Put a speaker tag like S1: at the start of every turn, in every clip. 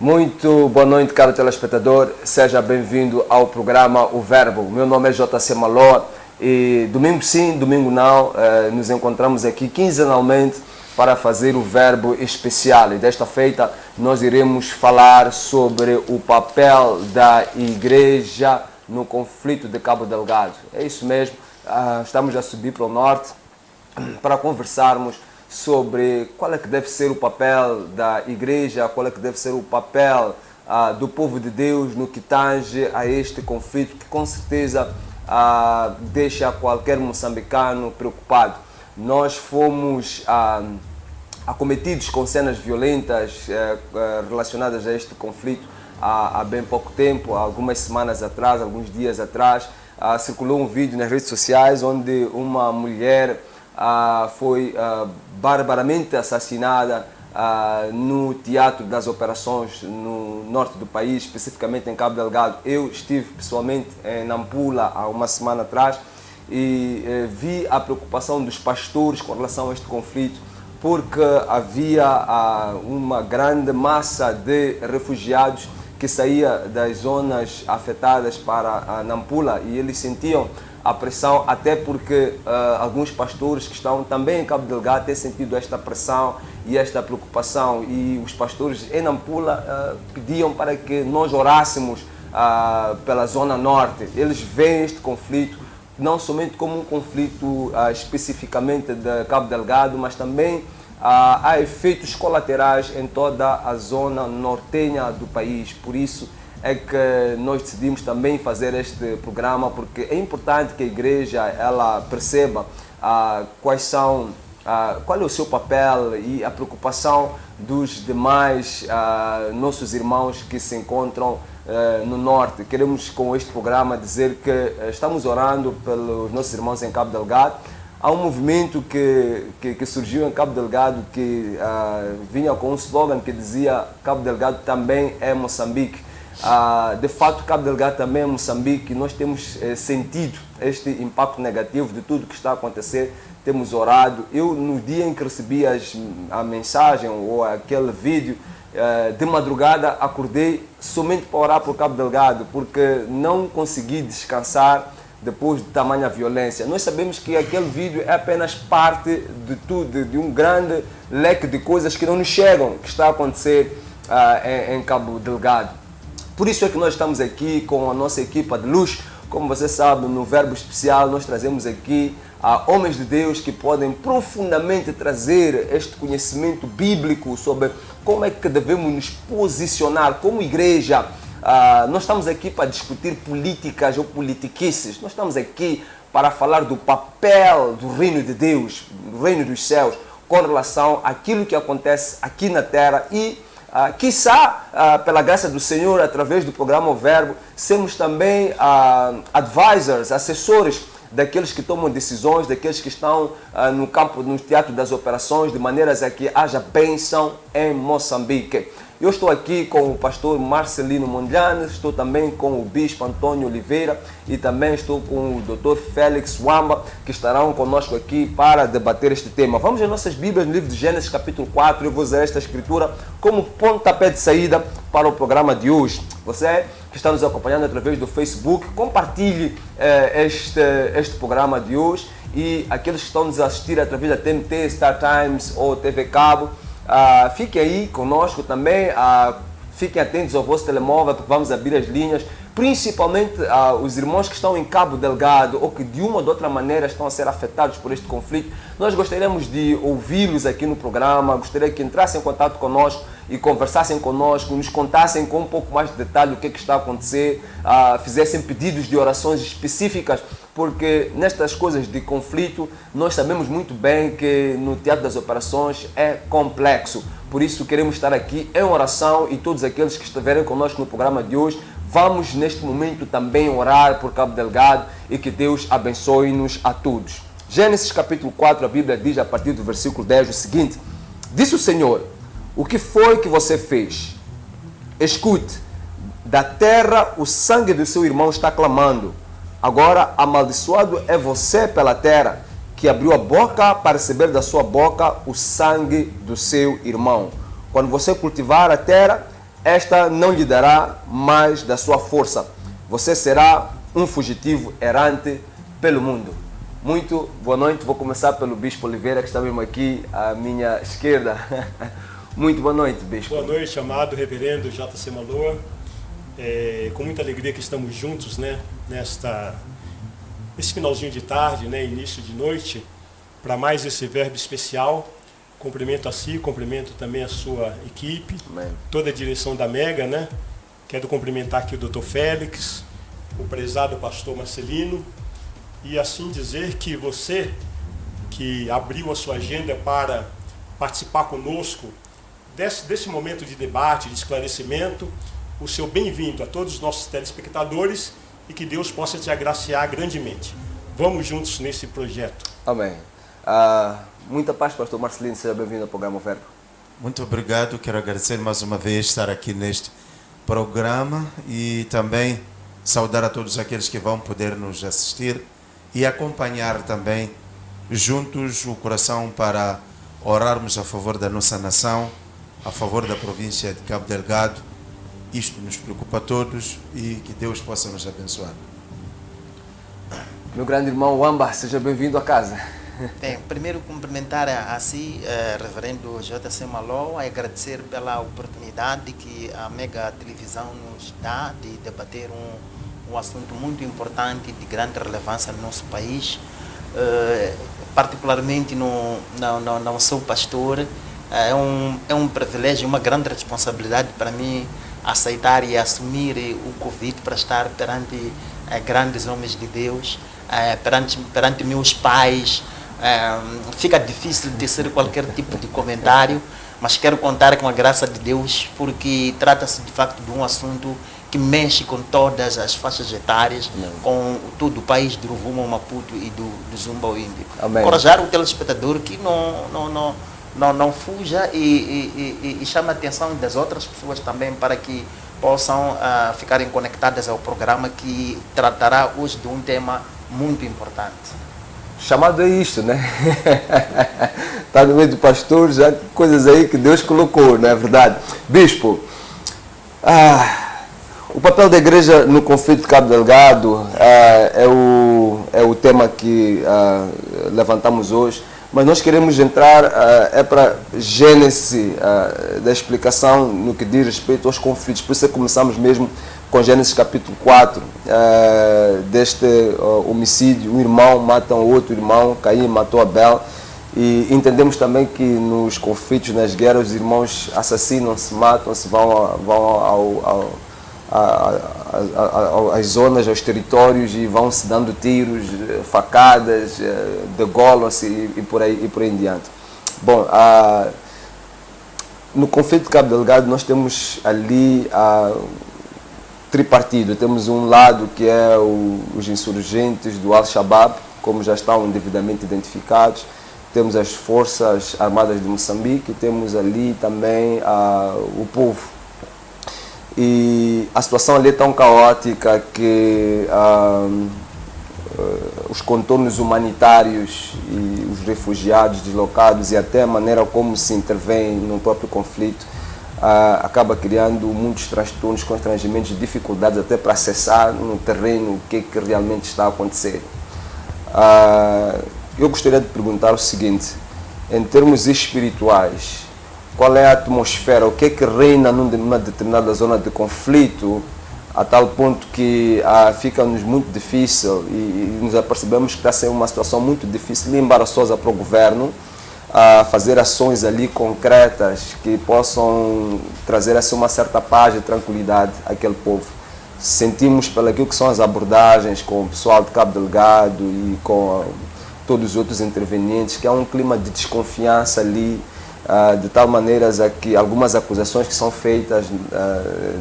S1: Muito boa noite, caro telespectador. Seja bem-vindo ao programa O Verbo. Meu nome é JC Maloa e domingo sim, domingo não, nos encontramos aqui quinzenalmente para fazer o Verbo especial. E desta feita nós iremos falar sobre o papel da igreja no conflito de Cabo Delgado. É isso mesmo, estamos a subir para o norte para conversarmos sobre qual é que deve ser o papel da igreja, qual é que deve ser o papel do povo de Deus no que tange a este conflito que com certeza deixa qualquer moçambicano preocupado. Nós fomos acometidos com cenas violentas relacionadas a este conflito há bem pouco tempo, há algumas semanas atrás, alguns dias atrás. Circulou um vídeo nas redes sociais onde uma mulher foi barbaramente assassinada no Teatro das Operações no norte do país, especificamente em Cabo Delgado. Eu estive pessoalmente em Nampula há uma semana atrás e vi a preocupação dos pastores com relação a este conflito, porque havia uma grande massa de refugiados que saía das zonas afetadas para Nampula e eles sentiam a pressão, até porque alguns pastores que estão também em Cabo Delgado têm sentido esta pressão e esta preocupação, e os pastores em Nampula pediam para que nós orássemos pela zona norte. Eles veem este conflito não somente como um conflito especificamente de Cabo Delgado, mas também há efeitos colaterais em toda a zona nortenha do país. Por isso é que nós decidimos também fazer este programa, porque é importante que a igreja ela perceba qual é o seu papel e a preocupação dos demais nossos irmãos que se encontram no norte. Queremos com este programa dizer que estamos orando pelos nossos irmãos em Cabo Delgado. Há um movimento que surgiu em Cabo Delgado que vinha com um slogan que dizia: Cabo Delgado também é Moçambique. De fato, Cabo Delgado também é Moçambique. Nós temos sentido este impacto negativo de tudo que está a acontecer. Temos orado. Eu, no dia em que recebi a mensagem ou aquele vídeo, de madrugada acordei somente para orar por Cabo Delgado, porque não consegui descansar depois de tamanha violência. Nós sabemos que aquele vídeo é apenas parte de tudo, de um grande leque de coisas que não nos chegam, que está a acontecer em Cabo Delgado. Por isso é que nós estamos aqui com a nossa equipa de luz. Como você sabe, no Verbo Especial nós trazemos aqui homens de Deus que podem profundamente trazer este conhecimento bíblico sobre como é que devemos nos posicionar como igreja. Nós estamos aqui para discutir políticas ou politiquices. Nós estamos aqui para falar do papel do reino de Deus, do reino dos céus, com relação àquilo que acontece aqui na terra e quiçá, pela graça do Senhor, através do programa O Verbo, sermos também advisors, assessores daqueles que tomam decisões, daqueles que estão no campo, no teatro das operações, de maneiras a que haja bênção em Moçambique. Eu estou aqui com o pastor Marcelino Mondlane, estou também com o bispo Antônio Oliveira e também estou com o Dr. Félix Wamba, que estarão conosco aqui para debater este tema. Vamos às nossas Bíblias no livro de Gênesis, capítulo 4. Eu vou usar esta escritura como pontapé de saída para o programa de hoje. Você que está nos acompanhando através do Facebook, compartilhe este programa de hoje, e aqueles que estão nos assistir através da TNT, Star Times ou TV Cabo, fiquem aí conosco também, fiquem atentos ao vosso telemóvel, porque vamos abrir as linhas, principalmente os irmãos que estão em Cabo Delgado ou que de uma ou de outra maneira estão a ser afetados por este conflito. Nós gostaríamos de ouvi-los aqui no programa, gostaria que entrassem em contato conosco e conversassem conosco, nos contassem com um pouco mais de detalhe o que é que está a acontecer, fizessem pedidos de orações específicas, porque nestas coisas de conflito nós sabemos muito bem que no teatro das operações é complexo. Por isso queremos estar aqui em oração, e todos aqueles que estiverem conosco no programa de hoje, vamos neste momento também orar por Cabo Delgado e que Deus abençoe-nos a todos. Gênesis capítulo 4, a Bíblia diz a partir do versículo 10 o seguinte: disse o Senhor: o que foi que você fez? Escute, da terra o sangue do seu irmão está clamando. Agora amaldiçoado é você pela terra, que abriu a boca para receber da sua boca o sangue do seu irmão. Quando você cultivar a terra, esta não lhe dará mais da sua força. Você será um fugitivo errante pelo mundo. Muito boa noite. Vou começar pelo Bispo Oliveira, que está mesmo aqui à minha esquerda. Muito boa noite, Bispo.
S2: Boa noite, amado reverendo J.C. Maloa. Com muita alegria que estamos juntos, né, nesse finalzinho de tarde, né, início de noite, para mais esse verbo especial. Cumprimento a si, cumprimento também a sua equipe, amém, toda a direção da Mega, né? Quero cumprimentar aqui o Dr. Félix, o prezado pastor Marcelino, e assim dizer que você que abriu a sua agenda para participar conosco desse momento de debate, de esclarecimento, o seu bem-vindo a todos os nossos telespectadores e que Deus possa te agraciar grandemente. Vamos juntos nesse projeto.
S1: Amém. Muita paz, pastor Marcelino, seja bem-vindo ao programa Verbo.
S3: Muito obrigado, quero agradecer mais uma vez estar aqui neste programa e também saudar a todos aqueles que vão poder nos assistir e acompanhar também juntos o coração para orarmos a favor da nossa nação, a favor da província de Cabo Delgado. Isto nos preocupa a todos e que Deus possa nos abençoar.
S1: Meu grande irmão Wamba, seja bem-vindo a casa.
S4: Bem, primeiro cumprimentar a si, reverendo J.C. Maloa, e agradecer pela oportunidade que a Mega Televisão nos dá de debater um assunto muito importante, de grande relevância no nosso país. Particularmente no sou pastor, é um privilégio, uma grande responsabilidade para mim aceitar e assumir o convite para estar perante grandes homens de Deus, perante meus pais. Fica difícil dizer qualquer tipo de comentário, mas quero contar com a graça de Deus, porque trata-se de facto de um assunto que mexe com todas as faixas etárias, com todo o país do Rovuma, Maputo e do Zumbaíndi. Encorajar o telespectador que não fuja e chame a atenção das outras pessoas também para que possam ficarem conectadas ao programa que tratará hoje de um tema muito importante.
S1: Chamado é isto, né? Está no meio do pastor, já coisas aí que Deus colocou, não é verdade? Bispo, o papel da igreja no conflito de Cabo Delgado é o tema que levantamos hoje, mas nós queremos entrar para a gênese da explicação no que diz respeito aos conflitos. Por isso é que começamos mesmo com Gênesis capítulo 4, deste homicídio. Um irmão mata um outro irmão, Caim matou Abel, e entendemos também que nos conflitos, nas guerras, os irmãos assassinam-se, matam-se, vão às zonas, aos territórios e vão se dando tiros, facadas, degolam-se e por aí em diante. Bom, no conflito de Cabo Delgado nós temos ali tripartido. Temos um lado que é os insurgentes do Al-Shabaab, como já estão devidamente identificados. Temos as Forças Armadas de Moçambique, temos ali também o povo. E a situação ali é tão caótica que os contornos humanitários e os refugiados deslocados e até a maneira como se intervém no próprio conflito acaba criando muitos transtornos, constrangimentos, dificuldades até para acessar no terreno o que realmente está a acontecer. Eu gostaria de perguntar o seguinte, em termos espirituais, qual é a atmosfera, o que reina numa determinada zona de conflito, a tal ponto que fica-nos muito difícil e nos apercebemos que está sendo uma situação muito difícil e embaraçosa para o governo, a fazer ações ali concretas que possam trazer assim uma certa paz e tranquilidade àquele povo. Sentimos pelo que são as abordagens com o pessoal de Cabo Delgado e com todos os outros intervenientes, que há um clima de desconfiança ali, de tal maneira que algumas acusações que são feitas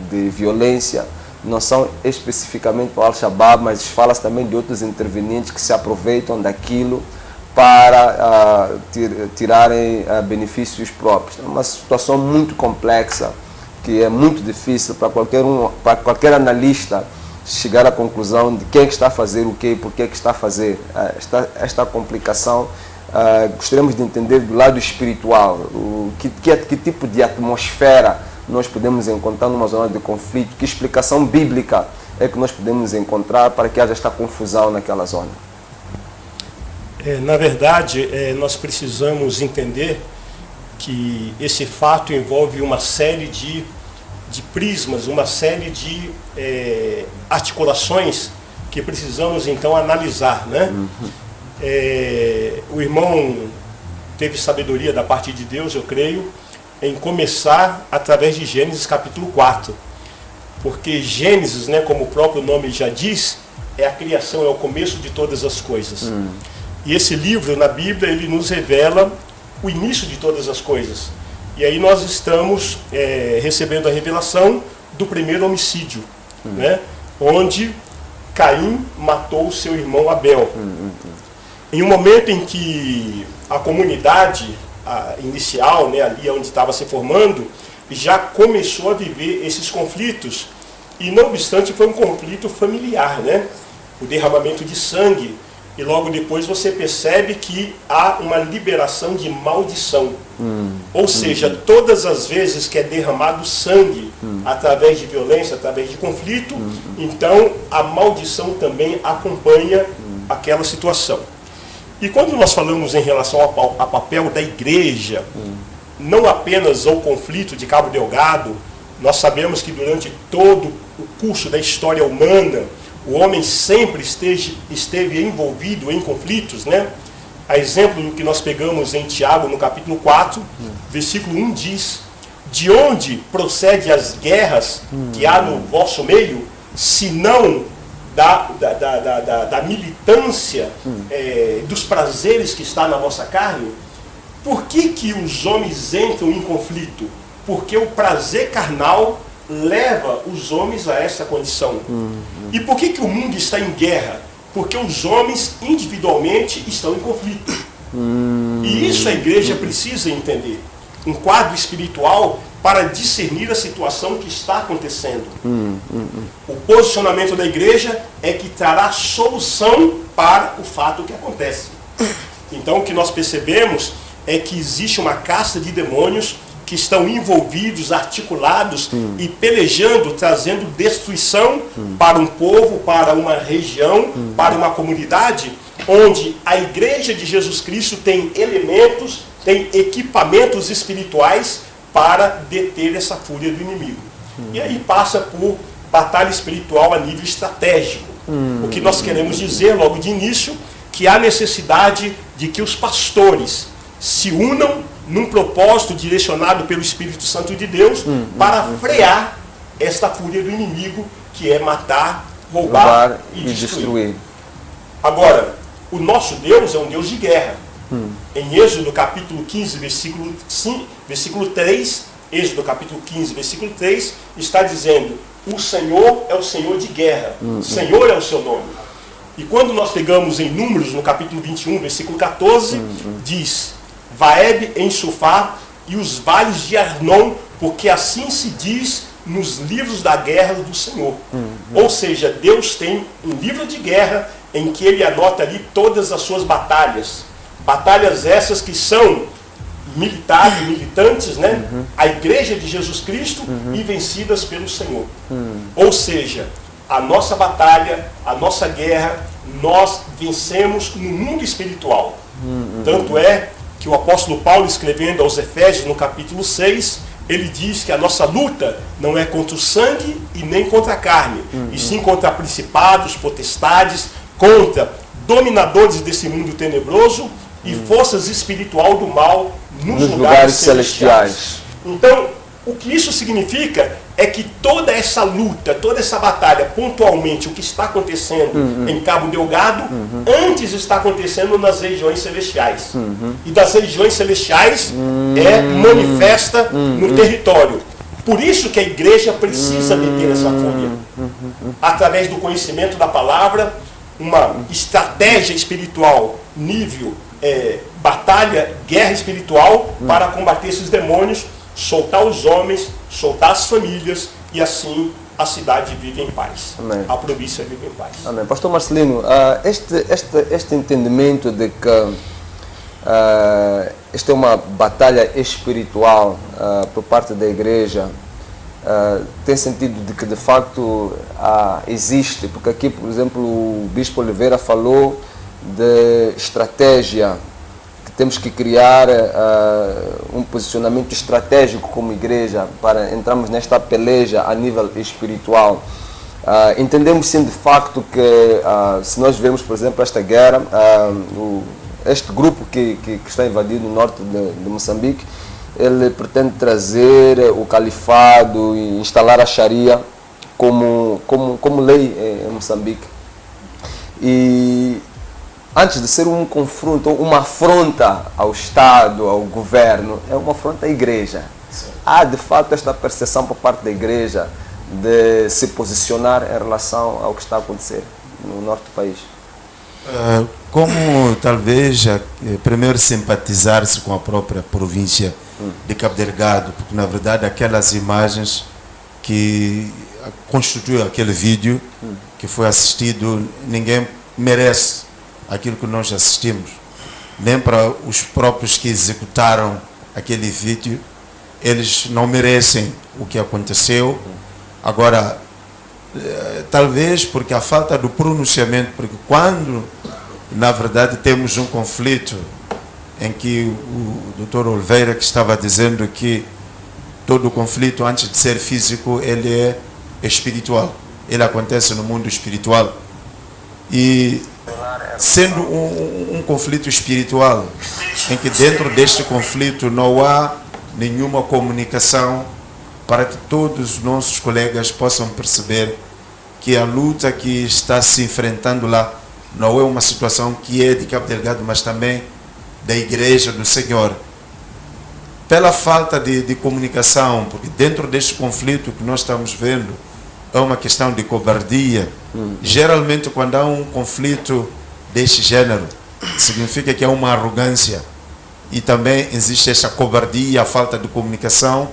S1: de violência não são especificamente para o Al-Shabaab, mas fala-se também de outros intervenientes que se aproveitam daquilo para tirarem benefícios próprios. É uma situação muito complexa, que é muito difícil para qualquer analista chegar à conclusão de quem é que está a fazer o quê e por que é que está a fazer esta complicação. Gostaríamos de entender do lado espiritual que tipo de atmosfera nós podemos encontrar numa zona de conflito? Que explicação bíblica é que nós podemos encontrar para que haja esta confusão naquela zona?
S2: Na verdade, nós precisamos entender que esse fato envolve uma série de prismas, uma série de articulações que precisamos então analisar, né? O irmão teve sabedoria da parte de Deus, eu creio, em começar através de Gênesis capítulo 4. Porque Gênesis, né, como o próprio nome já diz, é a criação, é o começo de todas as coisas. E esse livro, na Bíblia, ele nos revela o início de todas as coisas. E aí nós estamos recebendo a revelação do primeiro homicídio, né, onde Caim matou o seu irmão Abel. Em um momento em que a comunidade inicial, né, ali onde estava se formando, já começou a viver esses conflitos. E não obstante, foi um conflito familiar, né? O derramamento de sangue. E logo depois você percebe que há uma liberação de maldição. Ou seja, todas as vezes que é derramado sangue, através de violência, através de conflito, então a maldição também acompanha aquela situação. E quando nós falamos em relação ao papel da igreja, não apenas ao conflito de Cabo Delgado, nós sabemos que durante todo o curso da história humana, o homem sempre esteve envolvido em conflitos, né? A exemplo do que nós pegamos em Tiago, no capítulo 4, versículo 1 diz: de onde procede as guerras que há no vosso meio, senão da militância, dos prazeres que está na vossa carne? Por que os homens entram em conflito? Porque o prazer carnal leva os homens a essa condição. E por que o mundo está em guerra? Porque os homens individualmente estão em conflito. E isso a igreja precisa entender. Um quadro espiritual para discernir a situação que está acontecendo. O posicionamento da igreja é que trará solução para o fato que acontece. Então o que nós percebemos é que existe uma casta de demônios que estão envolvidos, articulados e pelejando, trazendo destruição para um povo, para uma região, para uma comunidade, onde a igreja de Jesus Cristo tem elementos, tem equipamentos espirituais para deter essa fúria do inimigo. E aí passa por batalha espiritual a nível estratégico. O que nós queremos dizer logo de início, que há necessidade de que os pastores se unam num propósito direcionado pelo Espírito Santo de Deus para frear esta fúria do inimigo, que é matar, roubar e destruir. Agora, o nosso Deus é um Deus de guerra. Em Êxodo capítulo 15, versículo 3, Êxodo capítulo 15, versículo 3, está dizendo: o Senhor é o Senhor de guerra, Senhor é o seu nome. E quando nós pegamos em Números, no capítulo 21, versículo 14, diz: Vaeb em Sufá e os vales de Arnon, porque assim se diz nos livros da guerra do Senhor. Ou seja, Deus tem um livro de guerra em que ele anota ali todas as suas batalhas. Batalhas essas que são militantes, né? A igreja de Jesus Cristo e vencidas pelo Senhor. Ou seja, a nossa batalha, a nossa guerra, nós vencemos no mundo espiritual. Tanto é que o apóstolo Paulo, escrevendo aos Efésios, no capítulo 6, ele diz que a nossa luta não é contra o sangue e nem contra a carne, e sim contra principados, potestades, contra dominadores desse mundo tenebroso e forças espiritual do mal nos lugares celestiais. Então, o que isso significa é que toda essa luta, toda essa batalha, pontualmente, o que está acontecendo em Cabo Delgado, antes está acontecendo nas regiões celestiais. E das regiões celestiais manifesta no território. Por isso que a igreja precisa deter essa fúria. Através do conhecimento da palavra, uma estratégia espiritual, nível, batalha, guerra espiritual, para combater esses demônios, soltar os homens, soltar as famílias, e assim a cidade vive em paz.
S1: Amém.
S2: A província vive em paz.
S1: Amém. Pastor Marcelino, este entendimento de que esta é uma batalha espiritual por parte da igreja, tem sentido de que de facto existe, porque aqui, por exemplo, o Bispo Oliveira falou de estratégia, que temos que criar um posicionamento estratégico como igreja para entrarmos nesta peleja a nível espiritual. Entendemos sim de facto que se nós vemos, por exemplo, esta guerra, este grupo que está invadindo o norte de Moçambique, ele pretende trazer o califado e instalar a Sharia como lei em Moçambique. E antes de ser um confronto, uma afronta ao Estado, ao governo, é uma afronta à igreja. Sim. Há de fato esta percepção por parte da igreja de se posicionar em relação ao que está a acontecer no norte do país.
S3: Como talvez primeiro simpatizar-se com a própria província de Cabo Delgado, porque na verdade aquelas imagens que constituem aquele vídeo que foi assistido, ninguém merece aquilo que nós assistimos, nem para os próprios que executaram aquele vídeo, eles não merecem o que aconteceu. Agora, talvez porque a falta do pronunciamento, porque quando na verdade temos um conflito em que o Dr. Oliveira que estava dizendo que todo conflito antes de ser físico ele é espiritual, ele acontece no mundo espiritual, e sendo um conflito espiritual em que dentro deste conflito não há nenhuma comunicação para que todos os nossos colegas possam perceber que a luta que está se enfrentando lá não é uma situação que é de Cabo Delgado, mas também da Igreja do Senhor. Pela falta de comunicação, porque dentro deste conflito que nós estamos vendo, é uma questão de cobardia. Geralmente, quando há um conflito deste gênero, significa que há uma arrogância. E também existe essa cobardia, a falta de comunicação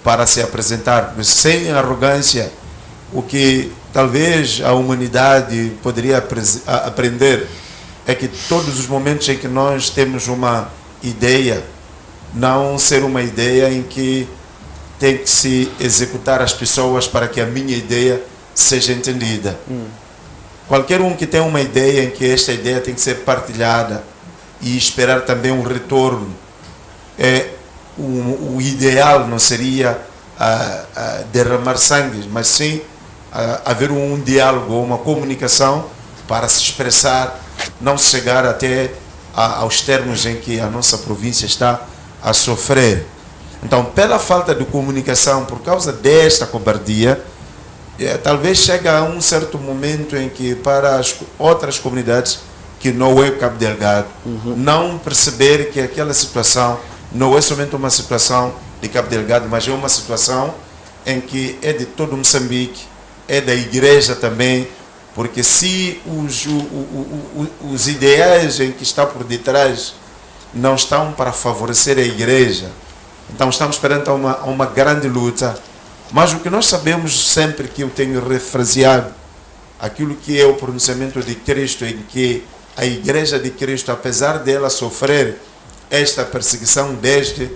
S3: para se apresentar. Porque sem arrogância, o que talvez a humanidade poderia aprender é que todos os momentos em que nós temos uma ideia, não ser uma ideia em que tem que se executar as pessoas para que a minha ideia seja entendida. Qualquer um que tem uma ideia em que esta ideia tem que ser partilhada e esperar também um retorno, o ideal não seria derramar sangue, mas sim haver um diálogo, uma comunicação para se expressar, não chegar até aos termos em que a nossa província está a sofrer. Então, pela falta de comunicação, por causa desta cobardia, talvez chegue a um certo momento em que para as outras comunidades que não é Cabo Delgado, não perceber que aquela situação não é somente uma situação de Cabo Delgado, mas é uma situação em que é de todo Moçambique, é da igreja também, porque se os ideais em que está por detrás não estão para favorecer a igreja, então estamos perante uma grande luta. Mas o que nós sabemos sempre, que eu tenho refraseado, aquilo que é o pronunciamento de Cristo, em que a igreja de Cristo, apesar dela sofrer esta perseguição desde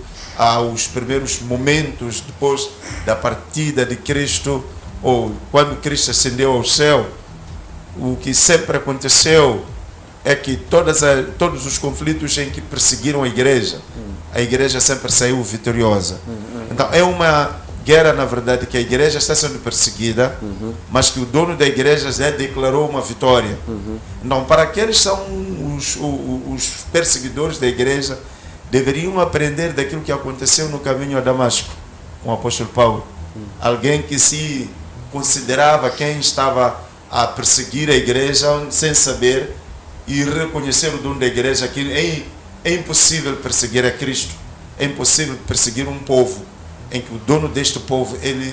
S3: os primeiros momentos depois da partida de Cristo, ou quando Cristo ascendeu ao céu, o que sempre aconteceu é que todos os conflitos em que perseguiram a igreja sempre saiu vitoriosa. Então é uma guerra, na verdade, que a igreja está sendo perseguida, mas que o dono da igreja já declarou uma vitória. Então, para aqueles que são os perseguidores da igreja, deveriam aprender daquilo que aconteceu no caminho a Damasco com o apóstolo Paulo. Alguém que se considerava quem estava a perseguir a igreja sem saber e reconhecer o dono da igreja, que é impossível perseguir a Cristo, é impossível perseguir um povo em que o dono deste povo, ele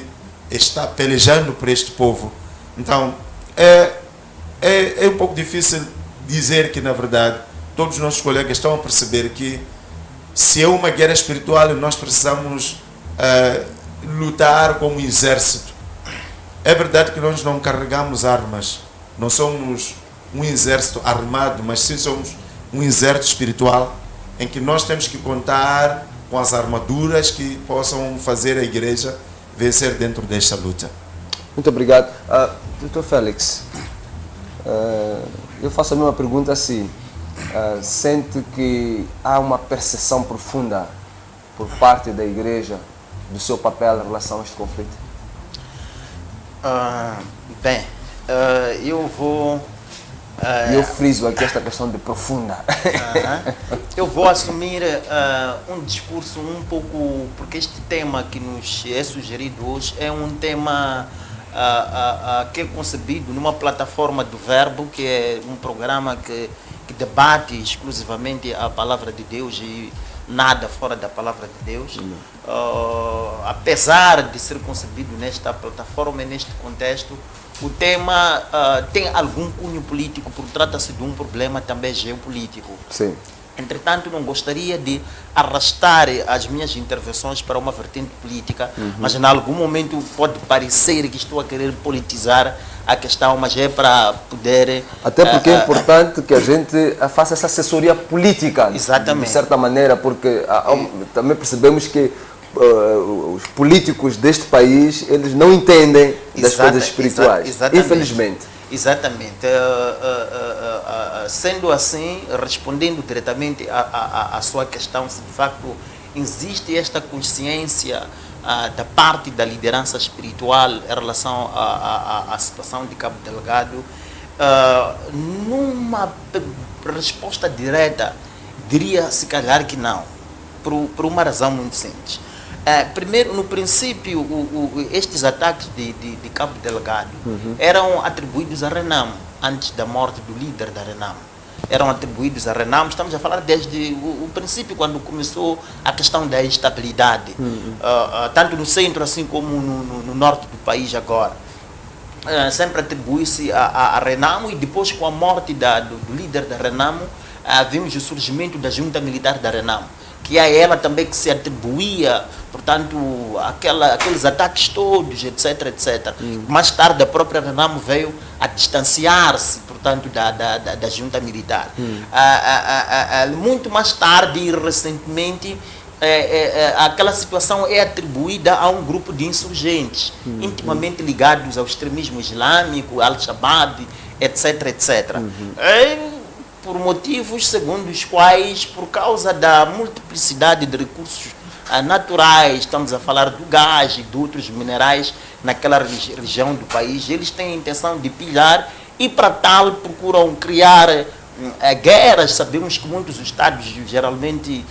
S3: está pelejando por este povo. Então, é um pouco difícil dizer que, na verdade, todos os nossos colegas estão a perceber que se é uma guerra espiritual, nós precisamos lutar como um exército. É verdade que nós não carregamos armas, não somos um exército armado, mas sim somos um exército espiritual, em que nós temos que contar com as armaduras que possam fazer a igreja vencer dentro desta luta.
S1: Muito obrigado. Dr. Félix, eu faço a mesma pergunta assim. Sente que há uma percepção profunda por parte da igreja do seu papel em relação a este conflito?
S4: Eu vou...
S1: eu friso aqui esta questão de profunda.
S4: Eu vou assumir um discurso um pouco... Porque este tema que nos é sugerido hoje é um tema que é concebido numa plataforma do Verbo, que é um programa que debate exclusivamente a palavra de Deus e nada fora da palavra de Deus. Apesar de ser concebido nesta plataforma e neste contexto, o tema tem algum cunho político, porque trata-se de um problema também geopolítico.
S1: Sim.
S4: Entretanto, não gostaria de arrastar as minhas intervenções para uma vertente política, mas em algum momento pode parecer que estou a querer politizar a questão, mas é para poder...
S1: Até porque é importante que a gente faça essa assessoria política,
S4: exatamente,
S1: de certa maneira, porque também percebemos que os políticos deste país, eles não entendem das coisas espirituais, infelizmente.
S4: Exatamente. Sendo assim, respondendo diretamente à sua questão, se de facto existe esta consciência da parte da liderança espiritual em relação à situação de Cabo Delgado, numa resposta direta, diria se calhar que não, por uma razão muito simples. Primeiro, no princípio, estes ataques de Cabo Delgado eram atribuídos a Renamo, antes da morte do líder da Renamo. Eram atribuídos a Renamo, estamos a falar desde o princípio, quando começou a questão da instabilidade, tanto no centro assim como no norte do país agora. Sempre atribui-se a Renamo, e depois, com a morte do líder da Renamo, vimos o surgimento da junta militar da Renamo, que a ela também que se atribuía, portanto, aqueles ataques todos, etc, etc. Mais tarde, a própria Renamo veio a distanciar-se, portanto, da junta militar. Muito mais tarde e recentemente, aquela situação é atribuída a um grupo de insurgentes, intimamente ligados ao extremismo islâmico, Al-Shabaab, etc, etc. Por motivos segundo os quais, por causa da multiplicidade de recursos naturais, estamos a falar do gás e de outros minerais naquela região do país, eles têm a intenção de pilhar e, para tal, procuram criar guerras. Sabemos que muitos estados geralmente,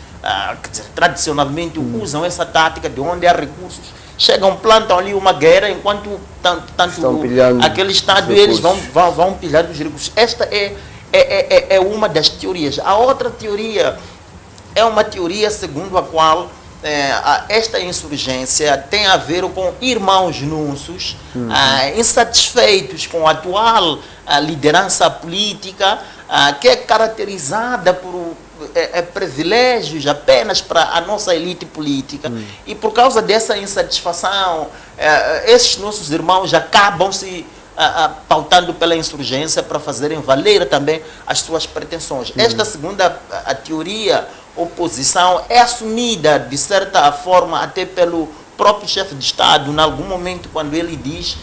S4: tradicionalmente, usam essa tática de onde há recursos. Chegam, plantam ali uma guerra, enquanto tanto aquele estado eles vão pilhar os recursos. Esta é uma das teorias. A outra teoria é uma teoria segundo a qual esta insurgência tem a ver com irmãos nunços, insatisfeitos com a atual liderança política, que é caracterizada por privilégios apenas para a nossa elite política. E por causa dessa insatisfação, esses nossos irmãos acabam se pautando pela insurgência para fazerem valer também as suas pretensões. Esta segunda teoria, oposição, é assumida de certa forma até pelo próprio chefe de Estado, em algum momento, quando ele diz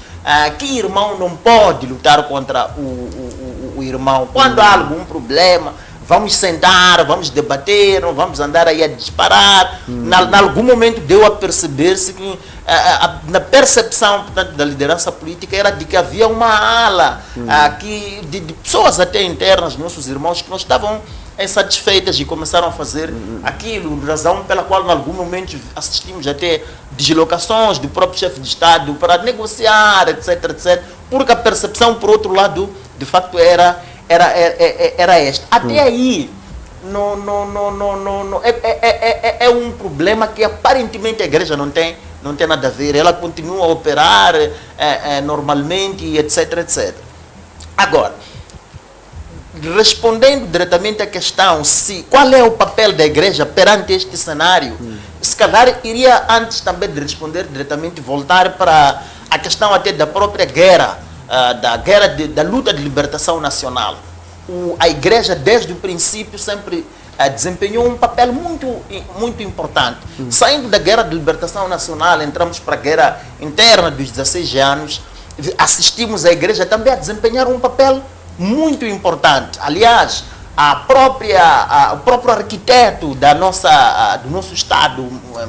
S4: que irmão não pode lutar contra o irmão. Quando há algum problema, vamos sentar, vamos debater, não vamos andar aí a disparar. Em algum momento deu a perceber-se que, na percepção, portanto, da liderança política, era de que havia uma ala de pessoas até internas, nossos irmãos, que não estavam insatisfeitas e começaram a fazer aquilo, razão pela qual, em algum momento, assistimos até deslocações do próprio chefe de Estado para negociar, etc, etc, porque a percepção, por outro lado, de facto, era esta. Até aí, é um problema que aparentemente a igreja não tem nada a ver. Ela continua a operar normalmente, etc, etc. Agora, respondendo diretamente à questão, qual é o papel da igreja perante este cenário, se calhar iria, antes também de responder diretamente, voltar para a questão até da própria guerra, da luta de libertação nacional. A igreja, desde o princípio, sempre desempenhou um papel muito importante. Saindo da Guerra de Libertação Nacional, entramos para a Guerra Interna dos 16 anos, assistimos a igreja também a desempenhar um papel muito importante. Aliás, o próprio arquiteto do nosso Estado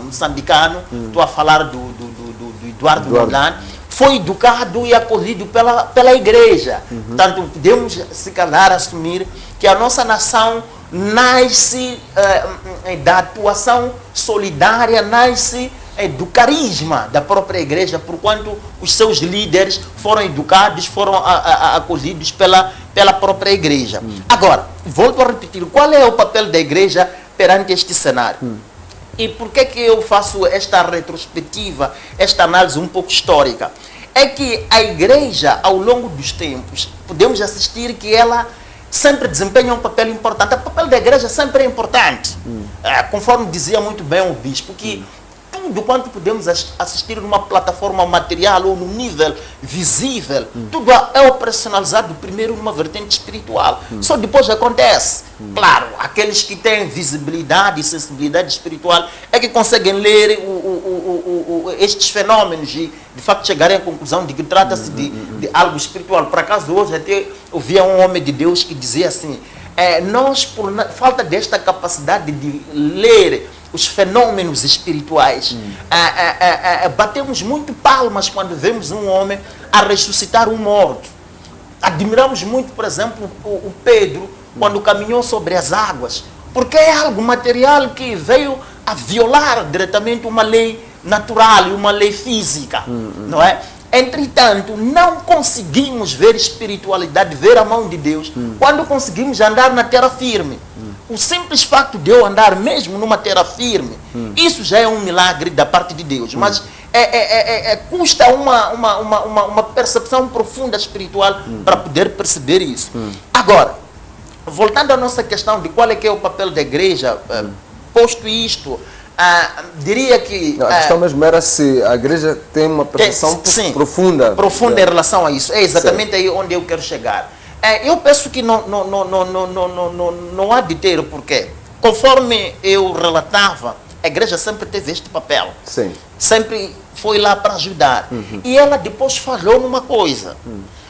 S4: moçambicano, estou a falar do Eduardo Mondlane, foi educado e acolhido pela igreja. Portanto, podemos se calhar assumir que a nossa nação nasce da atuação solidária, nasce do carisma da própria igreja, porquanto os seus líderes foram educados, foram acolhidos pela própria igreja. Agora, volto a repetir, qual é o papel da igreja perante este cenário? E por que eu faço esta retrospectiva, esta análise um pouco histórica? É que a igreja, ao longo dos tempos, podemos assistir que ela sempre desempenha um papel importante. O papel da igreja sempre é importante. Conforme dizia muito bem o bispo, que tudo quanto podemos assistir numa plataforma material ou no nível visível, tudo é operacionalizado primeiro numa vertente espiritual. Só depois acontece. Claro, aqueles que têm visibilidade e sensibilidade espiritual é que conseguem ler estes fenômenos e de facto chegarem à conclusão de que trata-se de algo espiritual. Por acaso hoje até ouvia um homem de Deus que dizia assim, nós por falta desta capacidade de ler os fenômenos espirituais, batemos muito palmas quando vemos um homem a ressuscitar um morto. Admiramos muito, por exemplo, o Pedro, quando caminhou sobre as águas, porque é algo material que veio a violar diretamente uma lei natural e uma lei física, não é? Entretanto, não conseguimos ver espiritualidade, ver a mão de Deus, quando conseguimos andar na terra firme. O simples facto de eu andar mesmo numa terra firme, isso já é um milagre da parte de Deus. Mas custa uma percepção profunda espiritual para poder perceber isso. Agora, voltando à nossa questão de qual é que é o papel da igreja, posto isto, diria que...
S1: A questão mesmo era se a igreja tem uma percepção profunda.
S4: Profunda em relação a isso. É exatamente aí onde eu quero chegar. Eu penso que não há de ter, porque conforme eu relatava, a igreja sempre teve este papel.
S1: Sim.
S4: Sempre foi lá para ajudar. E ela depois falhou numa coisa.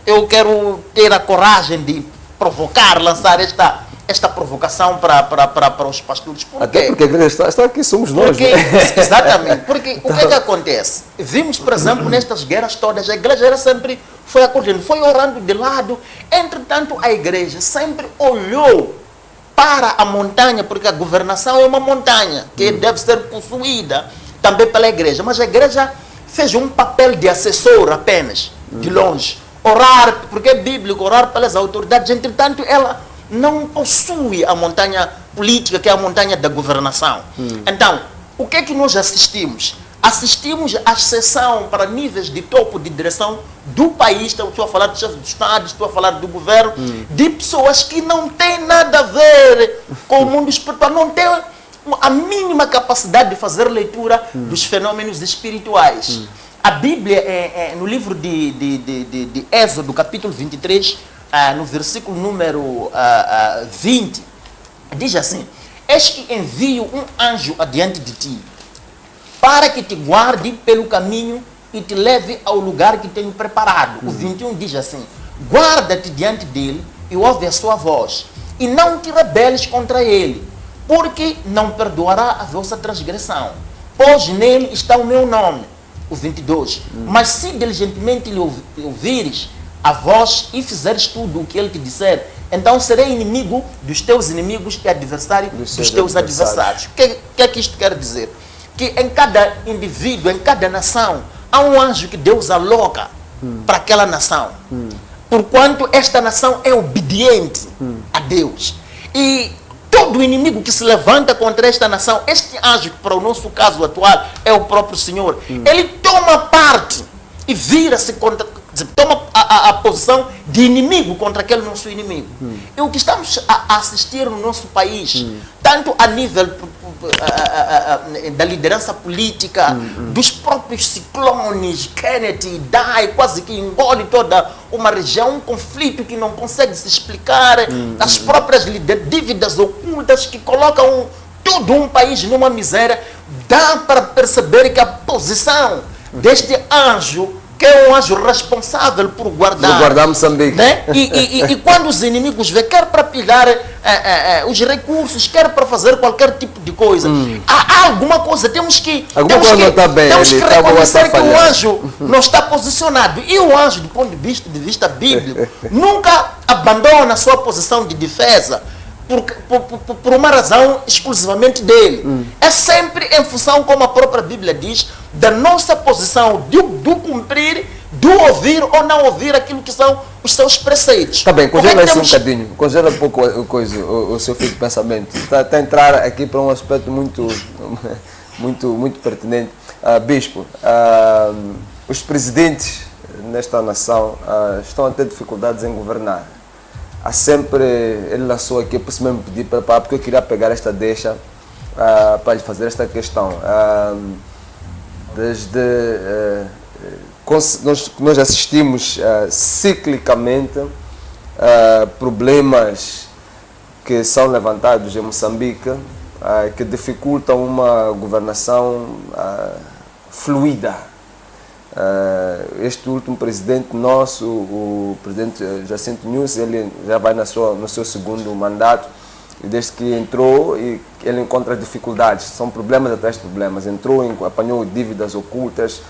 S4: Eu quero ter a coragem de provocar, lançar esta provocação para os pastores.
S1: Até porque a igreja está aqui, somos nós.
S4: Exatamente. Porque o que acontece? Vimos, por exemplo, nestas guerras todas, a igreja sempre foi acolhendo, foi orando de lado. Entretanto, a igreja sempre olhou para a montanha, porque a governação é uma montanha que deve ser possuída também pela igreja. Mas a igreja fez um papel de assessor apenas, de longe. Orar, porque é bíblico, orar pelas autoridades. Entretanto, ela não possui a montanha política, que é a montanha da governação. Então, o que é que nós assistimos? Assistimos a ascensão para níveis de topo de direção do país, estou a falar do chefe de Estado, estou a falar do governo, de pessoas que não têm nada a ver com o mundo espiritual, não têm a mínima capacidade de fazer leitura dos fenômenos espirituais. A Bíblia, no livro de Êxodo, capítulo 23, no versículo número 20, diz assim: eis que envio um anjo adiante de ti, para que te guarde pelo caminho e te leve ao lugar que tenho preparado. O 21 diz assim: guarda-te diante dele e ouve a sua voz, e não te rebeles contra ele, porque não perdoará a vossa transgressão, pois nele está o meu nome. O 22, mas se diligentemente lhe ouvires a voz e fizeres tudo o que ele te disser, então serei inimigo dos teus inimigos e adversário dos teus adversários. O que é que isto quer dizer? Que em cada indivíduo, em cada nação, há um anjo que Deus aloca para aquela nação. Porquanto esta nação é obediente a Deus. E todo inimigo que se levanta contra esta nação, este anjo, que para o nosso caso atual é o próprio Senhor, ele toma parte e vira-se toma a posição de inimigo contra aquele nosso inimigo. E o que estamos a assistir no nosso país, tanto a nível da liderança política, dos próprios ciclones, Kennedy, Dai, quase que engole toda uma região, um conflito que não consegue se explicar, as próprias dívidas ocultas que colocam todo um país numa miséria, dá para perceber que a posição deste anjo, que é um anjo responsável por guardar
S1: Moçambique,
S4: né? E quando os inimigos vê, quer para pilhar os recursos, quer para fazer qualquer tipo de coisa, há alguma coisa, temos que reconhecer que o anjo não está posicionado. E o anjo, do ponto de vista bíblico, nunca abandona a sua posição de defesa por uma razão exclusivamente dele. É sempre em função, como a própria Bíblia diz, da nossa posição do cumprir, do ouvir ou não ouvir aquilo que são os seus preceitos.
S1: Está bem, congela isso um bocadinho, congela um pouco o seu fio de pensamento. Está a entrar aqui para um aspecto muito pertinente. Bispo, os presidentes nesta nação estão a ter dificuldades em governar. Há sempre, ele lançou aqui, por isso mesmo pedi para porque eu queria pegar esta deixa para lhe fazer esta questão. Nós assistimos ciclicamente problemas que são levantados em Moçambique que dificultam uma governação fluida. Este último presidente nosso, o presidente Jacinto Nunes, ele já vai no seu segundo mandato, e desde que entrou, ele encontra dificuldades, são problemas atrás de problemas. Apanhou dívidas ocultas,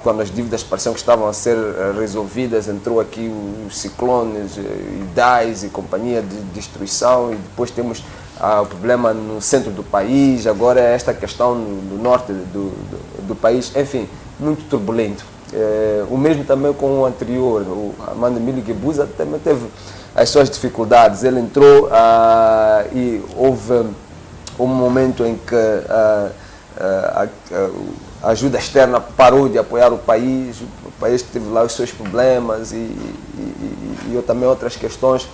S1: quando as dívidas pareciam que estavam a ser resolvidas, entrou aqui os ciclones, Idais e companhia de destruição, e depois temos o problema no centro do país, agora é esta questão no norte do país, enfim, muito turbulento. O mesmo também com o anterior, o Armando Emílio Guebuza também teve as suas dificuldades. Ele entrou e houve um momento em que a ajuda externa parou de apoiar o país teve lá os seus problemas e também outras questões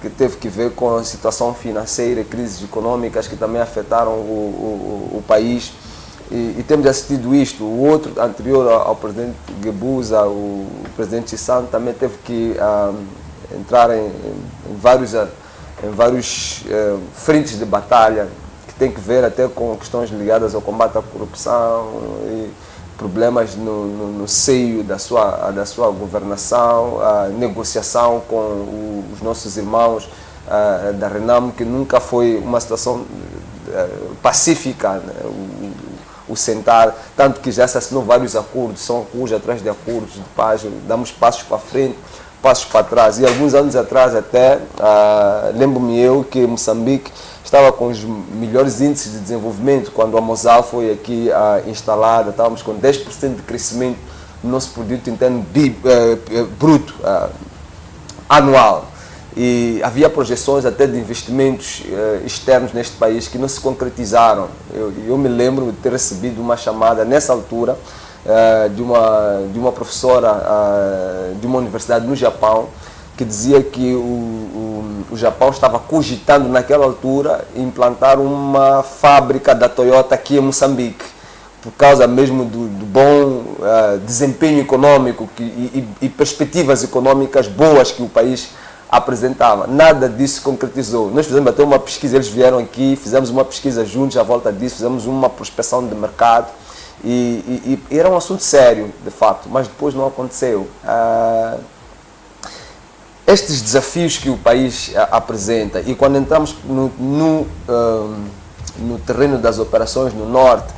S1: que teve que ver com a situação financeira, crises econômicas que também afetaram o país. E temos assistido isto. O outro, anterior ao presidente Guebuza, o presidente Chissano, também teve que entrar em vários frentes de batalha, que tem que ver até com questões ligadas ao combate à corrupção e problemas no seio da sua governação, a negociação com os nossos irmãos da Renamo, que nunca foi uma situação pacífica, né? O sentar, tanto que já se assinou vários acordos, são acordos atrás de acordos de paz, damos passos para frente, passos para trás. E alguns anos atrás até, lembro-me eu que Moçambique estava com os melhores índices de desenvolvimento quando a Mosal foi aqui instalada, estávamos com 10% de crescimento no nosso produto interno bruto anual. E havia projeções até de investimentos externos neste país que não se concretizaram. Eu me lembro de ter recebido uma chamada nessa altura de uma professora de uma universidade no Japão, que dizia que o Japão estava cogitando naquela altura implantar uma fábrica da Toyota aqui em Moçambique, por causa mesmo do bom desempenho econômico e perspectivas econômicas boas que o país apresentava. Nada disso concretizou. Nós fizemos até uma pesquisa, eles vieram aqui, fizemos uma pesquisa juntos à volta disso, fizemos uma prospecção de mercado e era um assunto sério, de fato, mas depois não aconteceu. Estes desafios que o país apresenta, e quando entramos no terreno das operações no norte,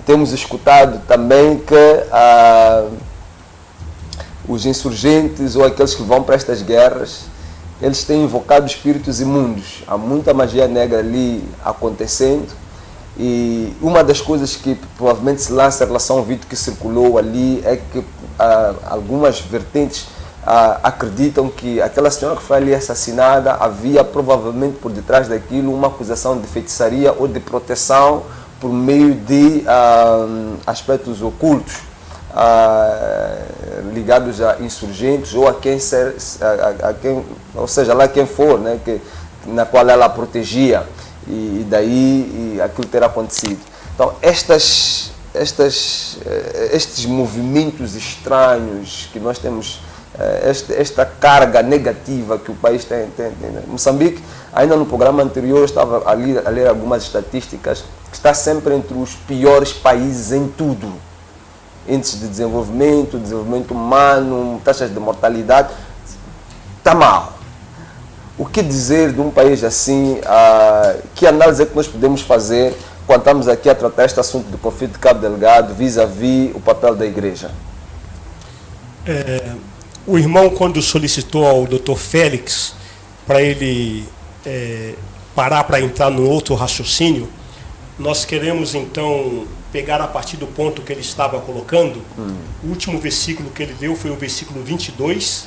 S1: temos escutado também que os insurgentes ou aqueles que vão para estas guerras, eles têm invocado espíritos imundos. Há muita magia negra ali acontecendo, e uma das coisas que provavelmente se lança em relação ao vídeo que circulou ali é que algumas vertentes acreditam que aquela senhora que foi ali assassinada, havia provavelmente por detrás daquilo uma acusação de feitiçaria ou de proteção por meio de aspectos ocultos. ligados a insurgentes ou a quem, ou seja, lá quem for, né, na qual ela protegia, e daí aquilo ter acontecido. Então, estes movimentos estranhos que nós temos, esta carga negativa que o país tem. Moçambique, ainda no programa anterior, eu estava a ler algumas estatísticas, que está sempre entre os piores países em tudo. Índices de desenvolvimento humano, taxas de mortalidade, está mal. O que dizer de um país assim? Que análise é que nós podemos fazer quando estamos aqui a tratar este assunto do conflito de Cabo Delgado, vis-à-vis o papel da igreja?
S2: O irmão, quando solicitou ao Dr. Félix para ele parar para entrar no outro raciocínio, nós queremos então pegar a partir do ponto que ele estava colocando. O último versículo que ele deu foi o versículo 22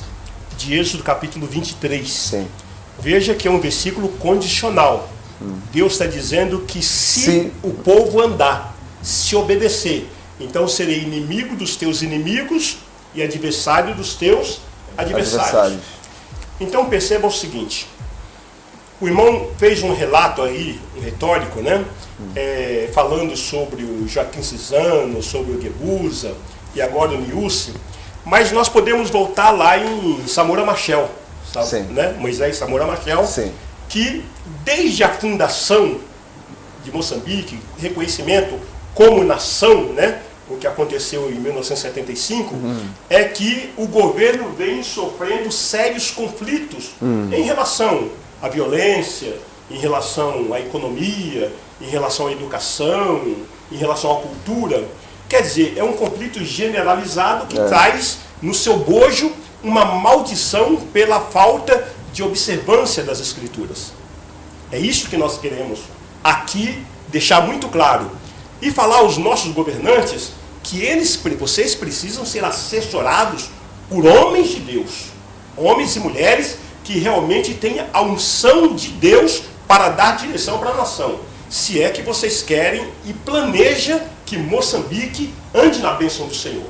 S2: de Êxodo capítulo 23.
S1: Sim.
S2: Veja que é um versículo condicional. Deus está dizendo que se o povo andar, se obedecer, então serei inimigo dos teus inimigos e adversário dos teus adversários. Então perceba o seguinte, o irmão fez um relato aí, um retórico, né? Falando sobre o Joaquim Cisano, sobre o Guebuza e agora o Niusi, mas nós podemos voltar lá em Samora Machel, né? Moisés Samora Machel, que desde a fundação de Moçambique, reconhecimento como nação, né? O que aconteceu em 1975, é que o governo vem sofrendo sérios conflitos em relação à violência, em relação à economia, em relação à educação, em relação à cultura. Quer dizer, é um conflito generalizado que traz no seu bojo uma maldição pela falta de observância das Escrituras. É isso que nós queremos aqui deixar muito claro. E falar aos nossos governantes que vocês precisam ser assessorados por homens de Deus, homens e mulheres que realmente tenham a unção de Deus para dar direção para a nação. Se é que vocês querem e planejam que Moçambique ande na bênção do Senhor.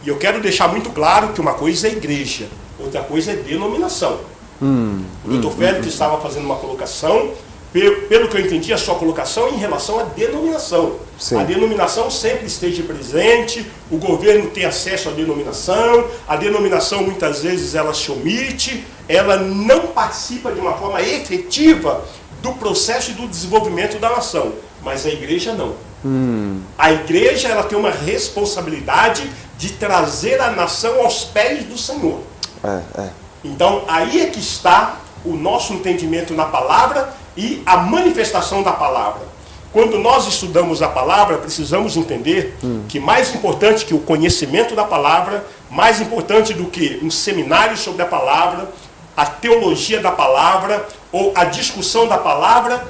S2: E eu quero deixar muito claro que uma coisa é igreja, outra coisa é denominação. O Dr. Félix estava fazendo uma colocação, pelo que eu entendi, a sua colocação em relação à denominação. Sim. A denominação sempre esteja presente, o governo tem acesso à denominação, a denominação muitas vezes ela se omite, ela não participa de uma forma efetiva do processo e do desenvolvimento da nação, mas a igreja não. A igreja ela tem uma responsabilidade de trazer a nação aos pés do Senhor. Então aí é que está o nosso entendimento na palavra e a manifestação da palavra. Quando nós estudamos a palavra, precisamos entender que mais importante que o conhecimento da palavra, mais importante do que um seminário sobre a palavra, a teologia da palavra ou a discussão da palavra,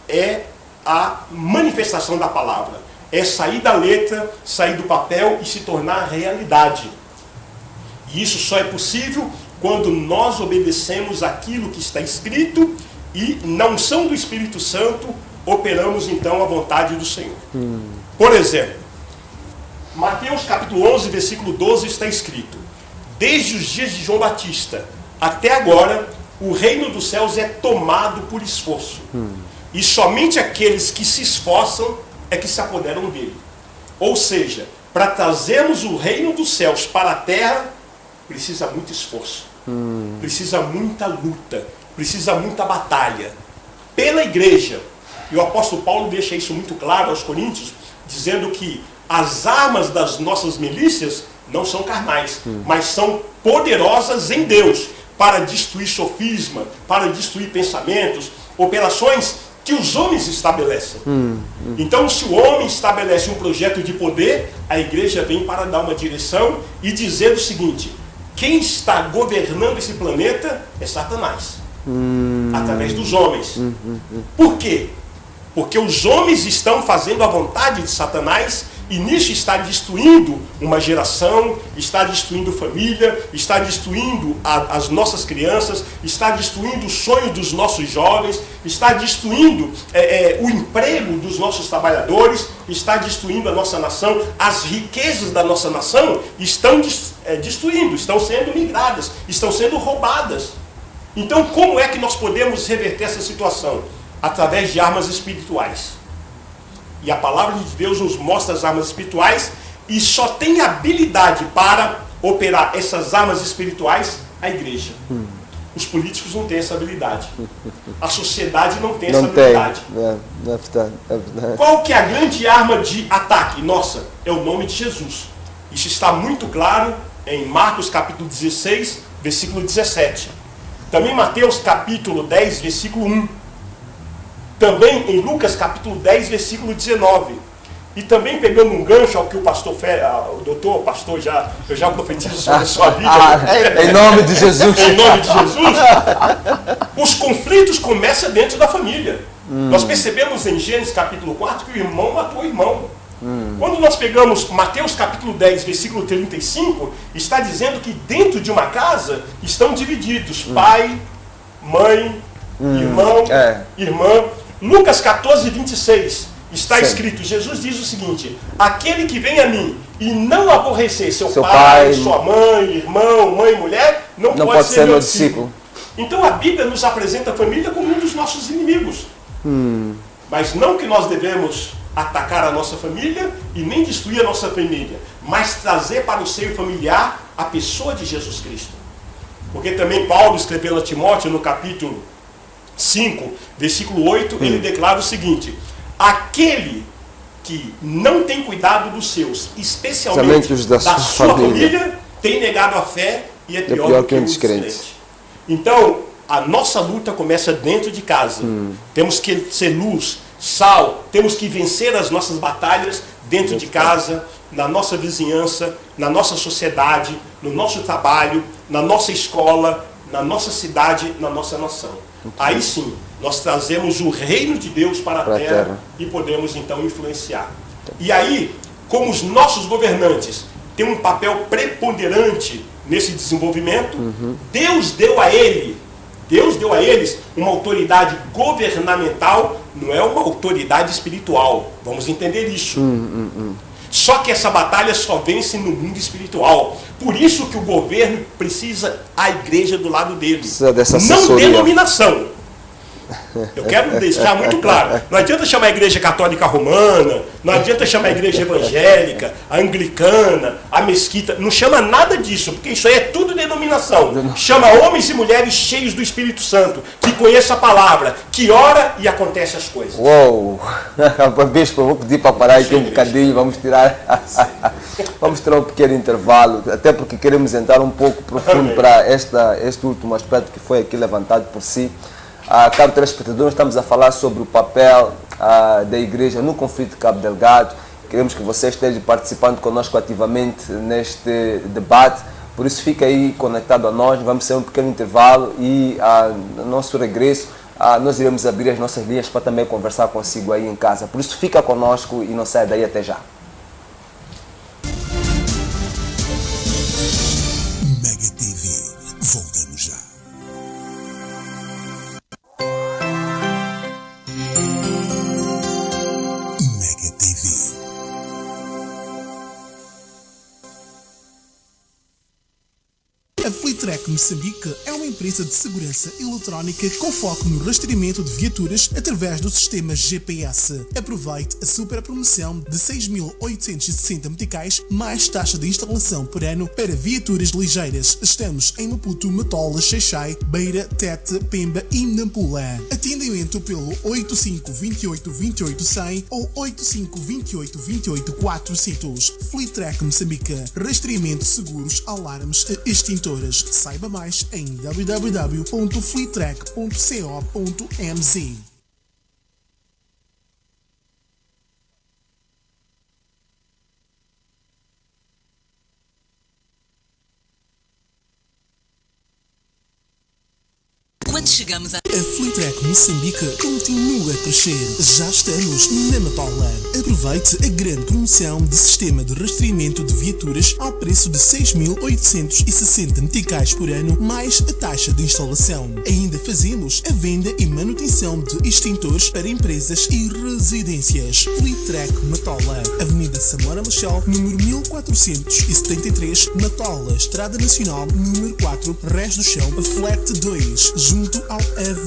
S2: é a manifestação da palavra. É sair da letra, sair do papel e se tornar realidade. E isso só é possível quando nós obedecemos aquilo que está escrito e, na unção do Espírito Santo, operamos então a vontade do Senhor. Por exemplo, Mateus capítulo 11, versículo 12 está escrito: desde os dias de João Batista até agora, o reino dos céus é tomado por esforço. E somente aqueles que se esforçam é que se apoderam dele. Ou seja, para trazermos o reino dos céus para a terra, precisa muito esforço, precisa muita luta, precisa muita batalha pela igreja. E o apóstolo Paulo deixa isso muito claro aos Coríntios, dizendo que as armas das nossas milícias não são carnais, mas são poderosas em Deus para destruir sofisma, para destruir pensamentos, operações que os homens estabelecem. Então, se o homem estabelece um projeto de poder, a igreja vem para dar uma direção e dizer o seguinte: quem está governando esse planeta é Satanás, através dos homens. Por quê? Porque os homens estão fazendo a vontade de Satanás E nisso está destruindo uma geração, está destruindo família, está destruindo as nossas crianças, está destruindo o sonho dos nossos jovens, está destruindo o emprego dos nossos trabalhadores, está destruindo a nossa nação. As riquezas da nossa nação estão destruindo, estão sendo migradas, estão sendo roubadas. Então, como é que nós podemos reverter essa situação? Através de armas espirituais. E a palavra de Deus nos mostra as armas espirituais, e só tem habilidade para operar essas armas espirituais a igreja. Os políticos não têm essa habilidade. A sociedade não tem essa habilidade.
S1: É verdade.
S2: Qual que é a grande arma de ataque nossa? É o nome de Jesus. Isso está muito claro em Marcos capítulo 16, versículo 17. Também Mateus capítulo 10, versículo 1. Também em Lucas capítulo 10, versículo 19. E também pegando um gancho ao que o pastor, o pastor eu já profetizo sobre a sua vida.
S1: Em nome de Jesus.
S2: Em nome de Jesus. Os conflitos começam dentro da família. Nós percebemos em Gênesis capítulo 4 que o irmão matou o irmão. Quando nós pegamos Mateus capítulo 10, versículo 35, está dizendo que dentro de uma casa estão divididos pai, mãe, irmão, irmã. Lucas 14, 26, está escrito, Jesus diz o seguinte: aquele que vem a mim e não aborrecer seu pai, sua mãe, irmão, mãe, mulher, não pode ser meu discípulo. Então a Bíblia nos apresenta a família como um dos nossos inimigos. Mas não que nós devemos atacar a nossa família e nem destruir a nossa família, mas trazer para o seio familiar a pessoa de Jesus Cristo. Porque também Paulo escreveu a Timóteo no capítulo 5, versículo 8, ele declara o seguinte: aquele que não tem cuidado dos seus, especialmente da sua família, tem negado a fé e é pior que um descrente. Então, a nossa luta começa dentro de casa. Temos que ser luz, sal, temos que vencer as nossas batalhas dentro de casa, na nossa vizinhança, na nossa sociedade, no nosso trabalho, na nossa escola, na nossa cidade, na nossa nação. Aí sim, nós trazemos o reino de Deus para a terra e podemos então influenciar. E aí, como os nossos governantes têm um papel preponderante nesse desenvolvimento, Deus deu a eles uma autoridade governamental, não é uma autoridade espiritual. Vamos entender isso. Só que essa batalha só vence no mundo espiritual. Por isso que o governo precisa a igreja do lado dele.
S1: Precisa dessa
S2: não
S1: assessoria.
S2: Denominação. Eu quero deixar muito claro. Não adianta chamar a igreja católica romana, não adianta chamar a igreja evangélica, a anglicana, a mesquita. Não chama nada disso, porque isso aí é tudo denominação. Chama homens e mulheres cheios do Espírito Santo, que conheçam a palavra, que ora e acontecem as coisas.
S1: Uou! Bispo, eu vou pedir para parar aqui um bocadinho, vamos tirar um pequeno intervalo, até porque queremos entrar um pouco profundo para este último aspecto que foi aqui levantado por si. Caro telespectador, nós estamos a falar sobre o papel da igreja no conflito de Cabo Delgado. Queremos que você esteja participando conosco ativamente neste debate. Por isso, fica aí conectado a nós. Vamos ter um pequeno intervalo e no nosso regresso nós iremos abrir as nossas linhas para também conversar consigo aí em casa. Por isso, fica conosco e não saia daí até já.
S5: Mega TV, voltamos já. Mega TV. A Flitrack Moçambique é uma empresa de segurança eletrónica com foco no rastreamento de viaturas através do sistema GPS. Aproveite a super promoção de 6.860 meticais mais taxa de instalação por ano para viaturas ligeiras. Estamos em Maputo, Matola, Xaixai, Beira, Tete, Pemba e Nampula. Atendimento pelo 85 28 28 100 ou 85 28 28 400. Flitrack Moçambique. Rastreamento de seguros, alarmes e extintores. Saiba mais em www.fleetrack.co.mz.
S6: Quando chegamos a
S5: A Fleetrack Moçambique continua a crescer. Já estamos na Matola. Aproveite a grande promoção de sistema de rastreamento de viaturas ao preço de 6.860 meticais por ano, mais a taxa de instalação. Ainda fazemos a venda e manutenção de extintores para empresas e residências. Fleetrack Matola, Avenida Samora Machel, número 1473, Matola, Estrada Nacional, número 4, Rés do Chão, Flat 2, junto ao Avenida.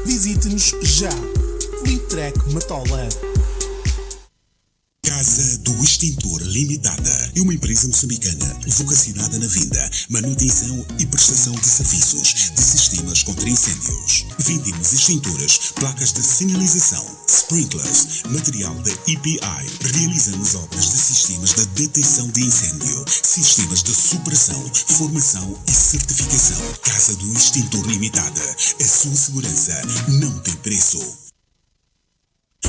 S5: Visite-nos já. Fleetrack Matola.
S6: Casa do Extintor Limitada é uma empresa moçambicana vocacionada na venda, manutenção e prestação de serviços de sistemas contra incêndios. Vendemos extintores, placas de sinalização, sprinklers, material da EPI. Realizamos obras de sistemas de detecção de incêndio, sistemas de supressão, formação e certificação. Casa do Extintor Limitada. A sua segurança não tem preço.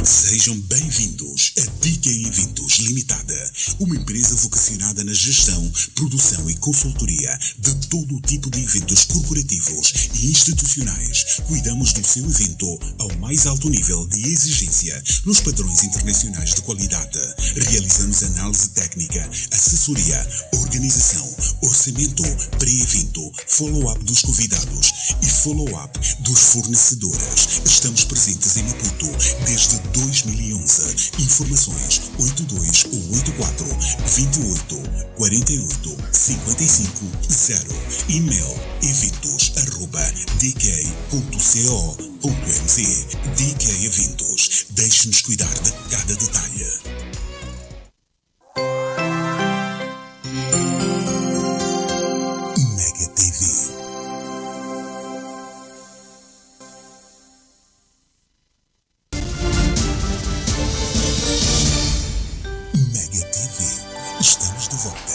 S6: Sejam bem-vindos a DK Eventos Limitada, uma empresa vocacionada na gestão, produção e consultoria de todo o tipo de eventos corporativos e institucionais. Cuidamos do seu evento ao mais alto nível de exigência, nos padrões internacionais de qualidade. Realizamos análise técnica, assessoria, organização, orçamento, pré-evento, follow-up dos convidados e follow-up dos fornecedores. Estamos presentes em Maputo desde 2011. Informações 82 ou 84 28 48 55 0. E-mail eventos@dk.co.mz. DK Eventos. Deixe-nos cuidar de cada detalhe. Mega TV. Estamos de volta.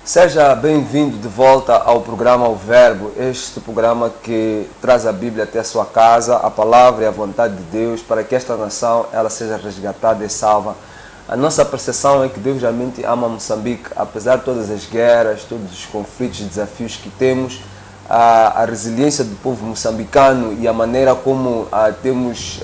S1: Seja bem-vindo de volta ao programa O Verbo, este programa que traz a Bíblia até a sua casa, a palavra e a vontade de Deus, para que esta nação ela seja resgatada e salva. A nossa percepção é que Deus realmente ama Moçambique, apesar de todas as guerras, todos os conflitos e desafios que temos. A resiliência do povo moçambicano e a maneira como temos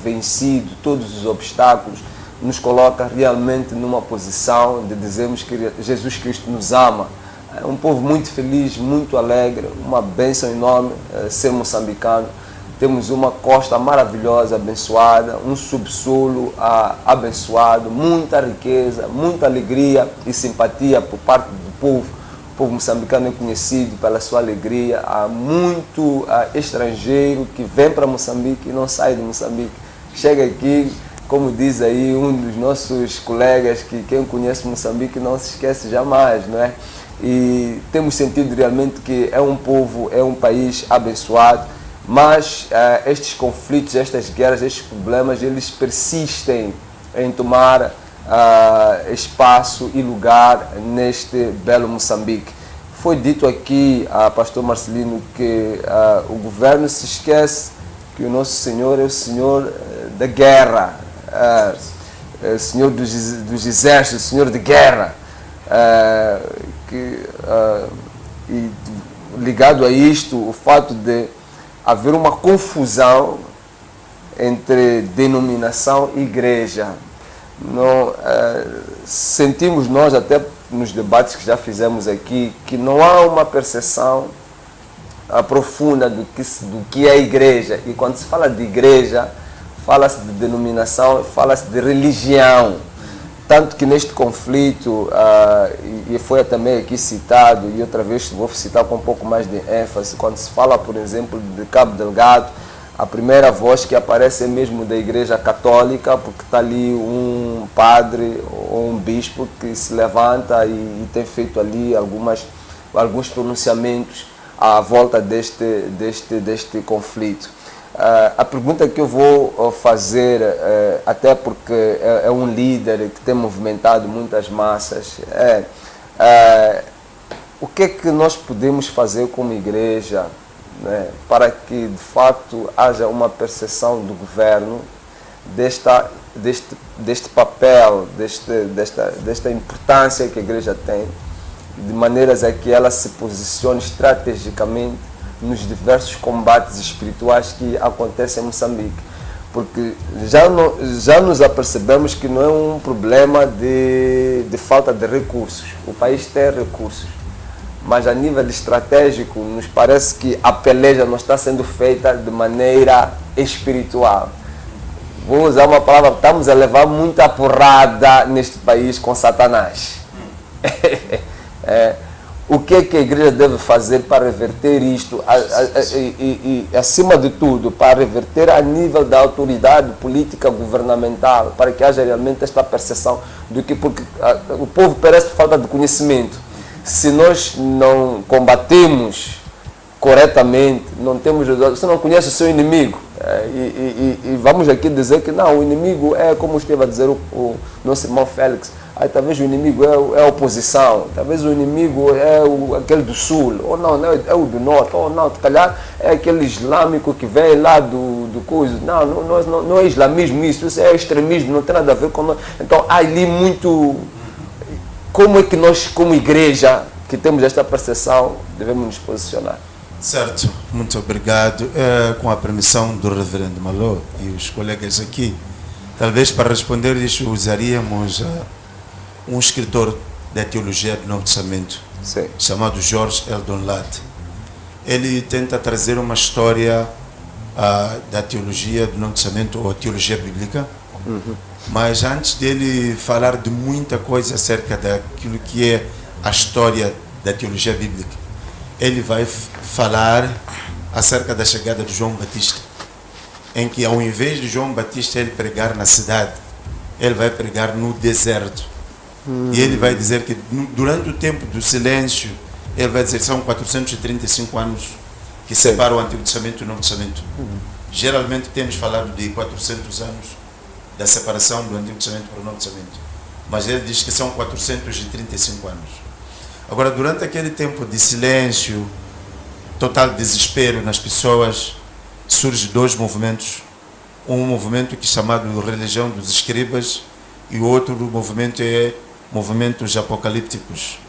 S1: vencido todos os obstáculos nos coloca realmente numa posição de dizermos que Jesus Cristo nos ama. É um povo muito feliz, muito alegre, uma bênção enorme ser moçambicano. Temos uma costa maravilhosa, abençoada, um subsolo abençoado, muita riqueza, muita alegria e simpatia por parte do povo. O povo moçambicano é conhecido pela sua alegria. Há muito estrangeiro que vem para Moçambique e não sai de Moçambique. Chega aqui, como diz aí um dos nossos colegas, que quem conhece Moçambique não se esquece jamais, não é? E temos sentido realmente que é um povo, é um país abençoado, mas estes conflitos, estas guerras, estes problemas, eles persistem em tomar espaço e lugar neste belo Moçambique. Foi dito aqui, pastor Marcelino, que o governo se esquece que o nosso Senhor é o Senhor da guerra, o Senhor dos exércitos, o Senhor de guerra. E ligado a isto, o fato de haver uma confusão entre denominação e igreja. Não, sentimos nós, até nos debates que já fizemos aqui, que não há uma percepção profunda do que é a igreja. E quando se fala de igreja, fala-se de denominação, fala-se de religião. Tanto que neste conflito, e foi também aqui citado, e outra vez vou citar com um pouco mais de ênfase, quando se fala, por exemplo, de Cabo Delgado, a primeira voz que aparece é mesmo da Igreja Católica, porque está ali um padre ou um bispo que se levanta e tem feito ali alguns pronunciamentos à volta deste conflito. A pergunta que eu vou fazer, até porque é um líder que tem movimentado muitas massas, o que é que nós podemos fazer como igreja, né, para que de facto haja uma percepção do governo deste papel, desta importância que a igreja tem de maneiras a que ela se posicione estrategicamente nos diversos combates espirituais que acontecem em Moçambique. Porque já nos apercebemos que não é um problema de falta de recursos. O país tem recursos, mas a nível estratégico nos parece que a peleja não está sendo feita de maneira espiritual. Vou usar uma palavra, estamos a levar muita porrada neste país com Satanás. O que é que a igreja deve fazer para reverter isto e, acima de tudo, para reverter a nível da autoridade política governamental, para que haja realmente esta percepção do que, porque o povo perece por falta de conhecimento. Se nós não combatemos corretamente, não temos resultados, você não conhece o seu inimigo. E vamos aqui dizer que não, o inimigo é, como esteve a dizer o nosso irmão Félix, talvez o inimigo é a oposição, talvez o inimigo é aquele do sul, ou não, é o do norte, ou não, se calhar é aquele islâmico que vem lá do coisa. Não é islamismo isso é extremismo, não tem nada a ver com nós. Então há ali muito. Como é que nós, como igreja, que temos esta percepção, devemos nos posicionar?
S3: Certo, muito obrigado. Com a permissão do reverendo Malô e os colegas aqui, talvez para responder isso usaríamos um escritor da teologia do Novo Testamento,
S1: sim,
S3: chamado George Eldon Ladd. Ele tenta trazer uma história da teologia do Novo Testamento, ou teologia bíblica, mas antes dele falar de muita coisa acerca daquilo que é a história da teologia bíblica, ele vai falar acerca da chegada de João Batista, em que ao invés de João Batista ele pregar na cidade, ele vai pregar no deserto. E ele vai dizer que durante o tempo do silêncio, ele vai dizer que são 435 anos que separam o Antigo Testamento e o Novo Testamento. Geralmente temos falado de 400 anos da separação do Antigo Testamento para o Novo Testamento, mas ele diz que são 435 anos. Agora, durante aquele tempo de silêncio, total desespero nas pessoas, surgem dois movimentos. Um movimento que é chamado Religião dos Escribas, e o outro movimento é movimentos apocalípticos,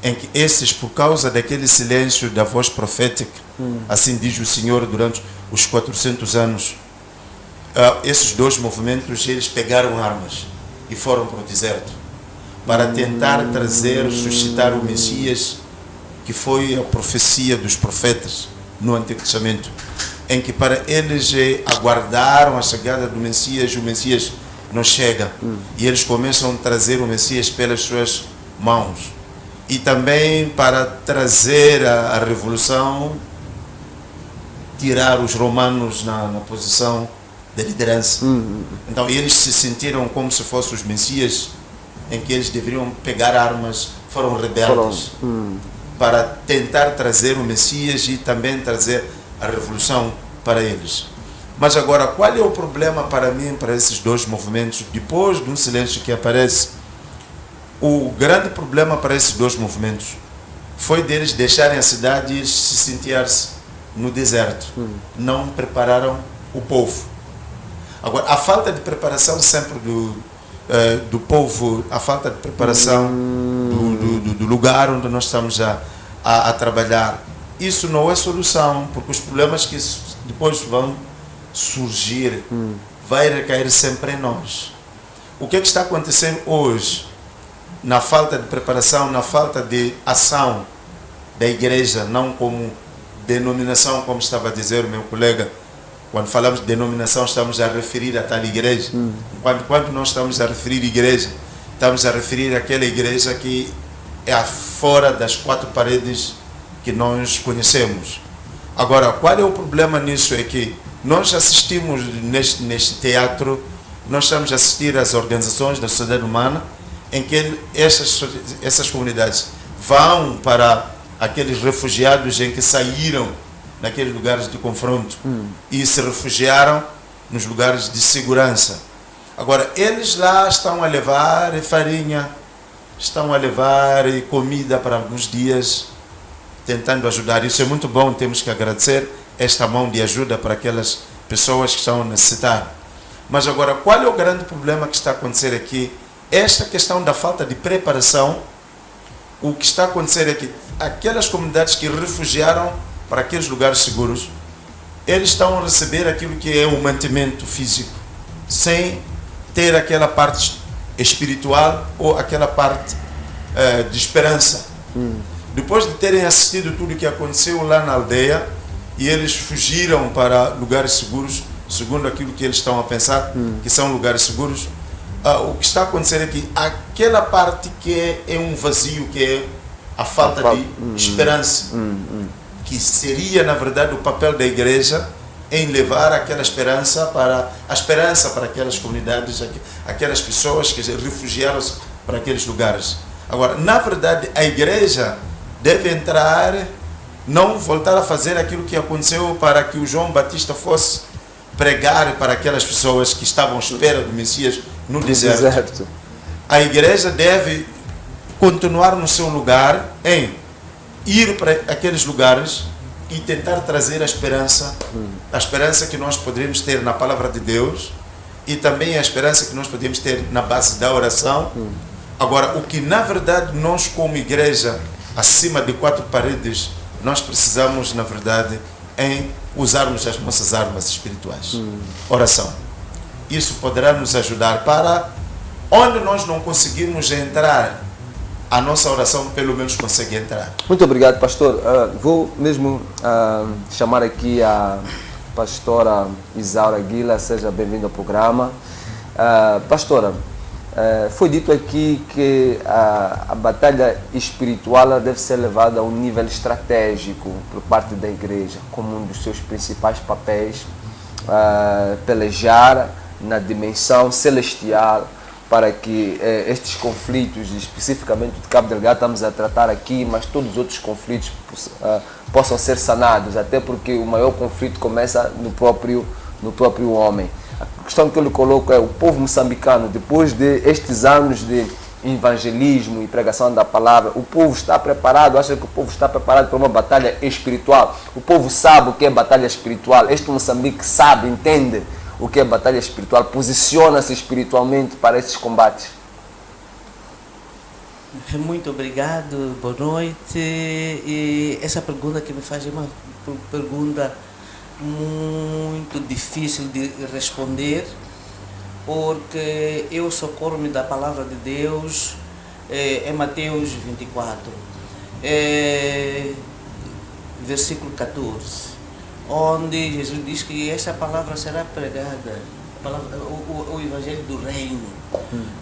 S3: em que esses, por causa daquele silêncio da voz profética, assim diz o Senhor, durante os 400 anos, esses dois movimentos, eles pegaram armas e foram para o deserto, para tentar trazer, suscitar o Messias, que foi a profecia dos profetas no Antigo Testamento, em que para eles aguardaram a chegada do Messias, o Messias não chega, e eles começam a trazer o Messias pelas suas mãos, e também para trazer a revolução, tirar os romanos na posição de liderança. Então eles se sentiram como se fossem os Messias, em que eles deveriam pegar armas, foram rebeldes para tentar trazer o Messias e também trazer a revolução para eles. Mas agora, qual é o problema para mim, para esses dois movimentos? Depois de um silêncio que aparece, o grande problema para esses dois movimentos foi deles deixarem a cidade e se sentir-se no deserto. Não prepararam o povo. Agora, a falta de preparação sempre do povo, a falta de preparação do lugar onde nós estamos a trabalhar, isso não é solução, porque os problemas que depois vão surgir, vai recair sempre em nós. O que está acontecendo hoje, na falta de preparação, na falta de ação da igreja, não como denominação, como estava a dizer o meu colega, quando falamos de denominação estamos a referir a tal igreja, quando nós estamos a referir igreja, estamos a referir àquela igreja que é fora das quatro paredes que nós conhecemos. Agora, qual é o problema nisso? É que nós assistimos neste teatro, nós estamos a assistir às organizações da sociedade humana, em que essas comunidades vão para aqueles refugiados em que saíram naqueles lugares de confronto e se refugiaram nos lugares de segurança. Agora, eles lá estão a levar farinha, estão a levar comida para alguns dias, tentando ajudar. Isso é muito bom, temos que agradecer esta mão de ajuda para aquelas pessoas que estão a necessitar. Mas agora, qual é o grande problema que está a acontecer aqui? Esta questão da falta de preparação, o que está a acontecer é que aquelas comunidades que refugiaram para aqueles lugares seguros, eles estão a receber aquilo que é o mantimento físico, sem ter aquela parte espiritual ou aquela parte de esperança. Depois de terem assistido tudo o que aconteceu lá na aldeia, e eles fugiram para lugares seguros, segundo aquilo que eles estão a pensar, que são lugares seguros, o que está a acontecer é que aquela parte que é um vazio, que é a falta de esperança, que seria, na verdade, o papel da igreja em levar aquela esperança para aquelas comunidades, aquelas pessoas que refugiaram-se para aqueles lugares. Agora, na verdade, a igreja deve entrar, não voltar a fazer aquilo que aconteceu para que o João Batista fosse pregar para aquelas pessoas que estavam à espera do Messias no deserto. A igreja deve continuar no seu lugar em ir para aqueles lugares e tentar trazer a esperança que nós poderíamos ter na palavra de Deus e também a esperança que nós podemos ter na base da oração. Agora, o que na verdade nós como igreja, acima de 4 paredes, nós precisamos, na verdade, em usarmos as nossas armas espirituais. Oração. Isso poderá nos ajudar para onde nós não conseguimos entrar, a nossa oração pelo menos consegue entrar.
S1: Muito obrigado, pastor. Vou mesmo chamar aqui a pastora Isaura Aguila, seja bem-vinda ao programa. Pastora, foi dito aqui que a batalha espiritual deve ser levada a um nível estratégico por parte da igreja, como um dos seus principais papéis, pelejar na dimensão celestial para que estes conflitos, especificamente de Cabo Delgado, estamos a tratar aqui, mas todos os outros conflitos possam ser sanados, até porque o maior conflito começa no próprio homem. A questão que eu lhe coloco é o povo moçambicano, depois de estes anos de evangelismo e pregação da palavra, o povo está preparado, acha que o povo está preparado para uma batalha espiritual. O povo sabe o que é batalha espiritual. Este Moçambique sabe, entende o que é batalha espiritual, posiciona-se espiritualmente para esses combates.
S7: Muito obrigado, boa noite. E essa pergunta que me faz é uma pergunta muito difícil de responder, porque eu socorro-me da palavra de Deus em Mateus 24, versículo 14, onde Jesus diz que essa palavra será pregada, o Evangelho do Reino,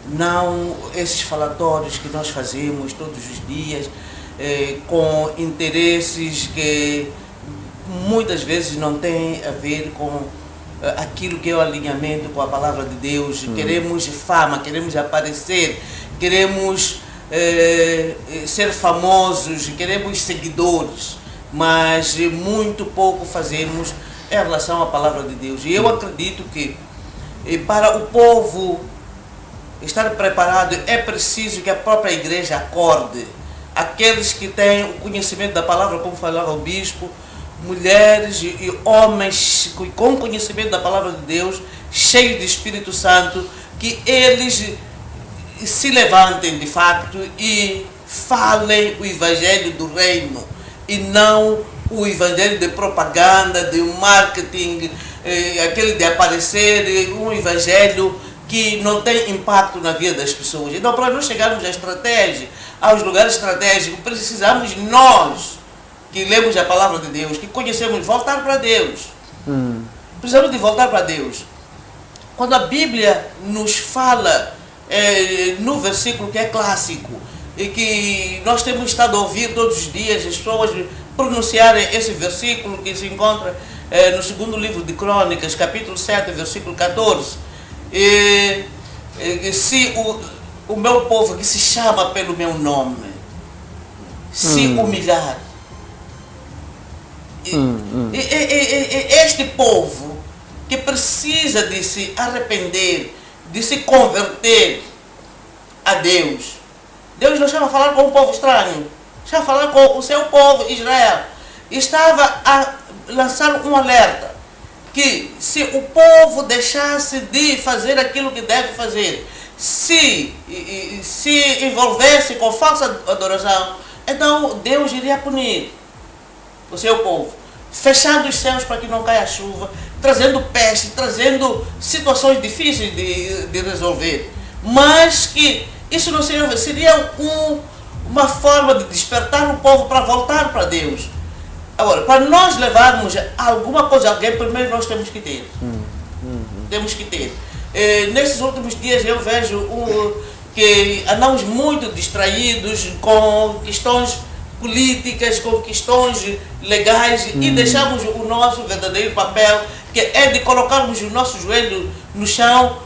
S7: não esses falatórios que nós fazemos todos os dias, com interesses que muitas vezes não tem a ver com aquilo que é o alinhamento com a palavra de Deus. Queremos fama, queremos aparecer, queremos ser famosos, queremos seguidores, mas muito pouco fazemos em relação à palavra de Deus. E eu acredito que para o povo estar preparado é preciso que a própria igreja acorde. Aqueles que têm o conhecimento da palavra, como falava o bispo, mulheres e homens com conhecimento da palavra de Deus, cheios de Espírito Santo, que eles se levantem de facto e falem o Evangelho do Reino e não o Evangelho de propaganda, de marketing, aquele de aparecer, um Evangelho que não tem impacto na vida das pessoas. Então, para nós chegarmos à estratégia, aos lugares estratégicos, precisamos nós, que lemos a palavra de Deus, que conhecemos, voltar para Deus. Precisamos de voltar para Deus. Quando a Bíblia nos fala no versículo que é clássico e que nós temos estado a ouvir todos os dias as pessoas pronunciarem esse versículo que se encontra no segundo livro de Crônicas, capítulo 7, versículo 14, se o meu povo que se chama pelo meu nome se humilhar, este povo que precisa de se arrepender, de se converter a Deus. Deus não chama a falar com um povo estranho, chama a falar com o seu povo Israel. Estava a lançar um alerta que se o povo deixasse de fazer aquilo que deve fazer, se envolvesse com falsa adoração, então Deus iria punir o seu povo, fechando os céus para que não caia chuva, trazendo peste, trazendo situações difíceis de resolver. Mas que isso não seria uma forma de despertar o povo para voltar para Deus. Agora, para nós levarmos alguma coisa a alguém, primeiro nós temos que ter. Temos que ter. Nesses últimos dias eu vejo que andamos muito distraídos com questões políticas, com questões legais e deixamos o nosso verdadeiro papel, que é de colocarmos o nosso joelho no chão,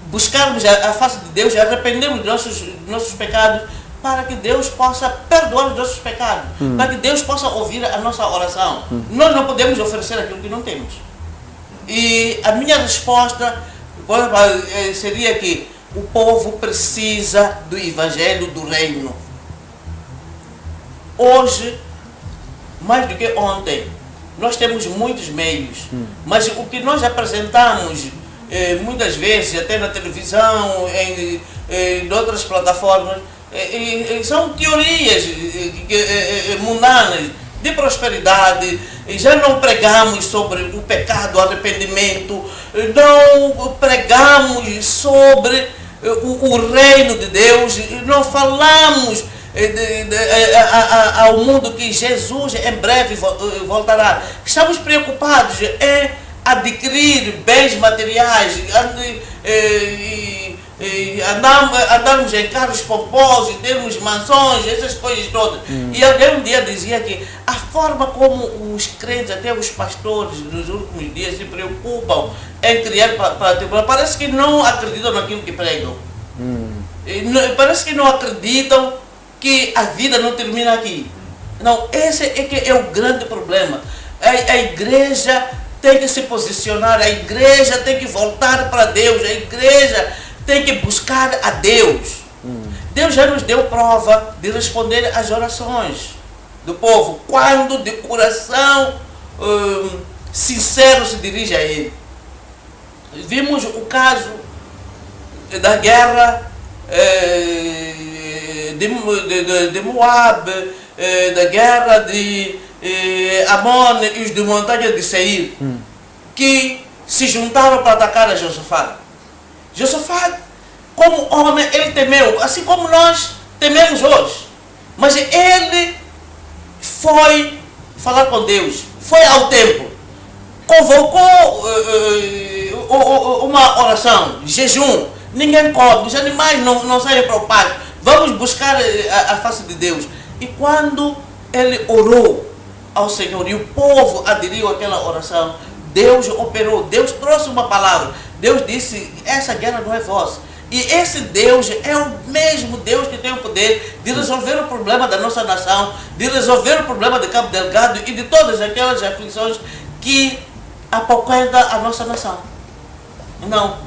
S7: buscarmos a face de Deus, arrependermos dos nossos pecados, para que Deus possa perdoar os nossos pecados, para que Deus possa ouvir a nossa oração. Nós não podemos oferecer aquilo que não temos. E a minha resposta seria que o povo precisa do Evangelho do Reino. Hoje, mais do que ontem, nós temos muitos meios, mas o que nós apresentamos muitas vezes, até na televisão, em outras plataformas, são teorias mundanas de prosperidade. Já não pregamos sobre o pecado, o arrependimento, não pregamos sobre o reino de Deus, não falamos ao mundo que Jesus em breve voltará. Estamos preocupados em adquirir bens materiais, andarmos em carros pomposos, termos mansões, essas coisas todas. E alguém um dia dizia que a forma como os crentes, até os pastores, nos últimos dias se preocupam em criar parece que não acreditam naquilo que pregam. Parece que não acreditam que a vida não termina aqui. Não, esse é que é o grande problema. A igreja tem que se posicionar, a igreja tem que voltar para Deus, a igreja tem que buscar a Deus. Deus já nos deu prova de responder às orações do povo, quando de coração sincero se dirige a Ele. Vimos o caso da guerra de Moab, da guerra de Amon e os de montanha de Seir, que se juntaram para atacar a Josafá. Josafá, como homem, ele temeu, assim como nós tememos hoje. Mas ele foi falar com Deus, foi ao templo, convocou uma oração, jejum. Ninguém come, os animais não saem para o pátio. Vamos buscar a face de Deus. E quando ele orou ao Senhor e o povo aderiu àquela oração, Deus operou, Deus trouxe uma palavra. Deus disse, essa guerra não é vossa. E esse Deus é o mesmo Deus que tem o poder de resolver o problema da nossa nação, de resolver o problema de Cabo Delgado e de todas aquelas aflições que apoquentam a nossa nação. Não,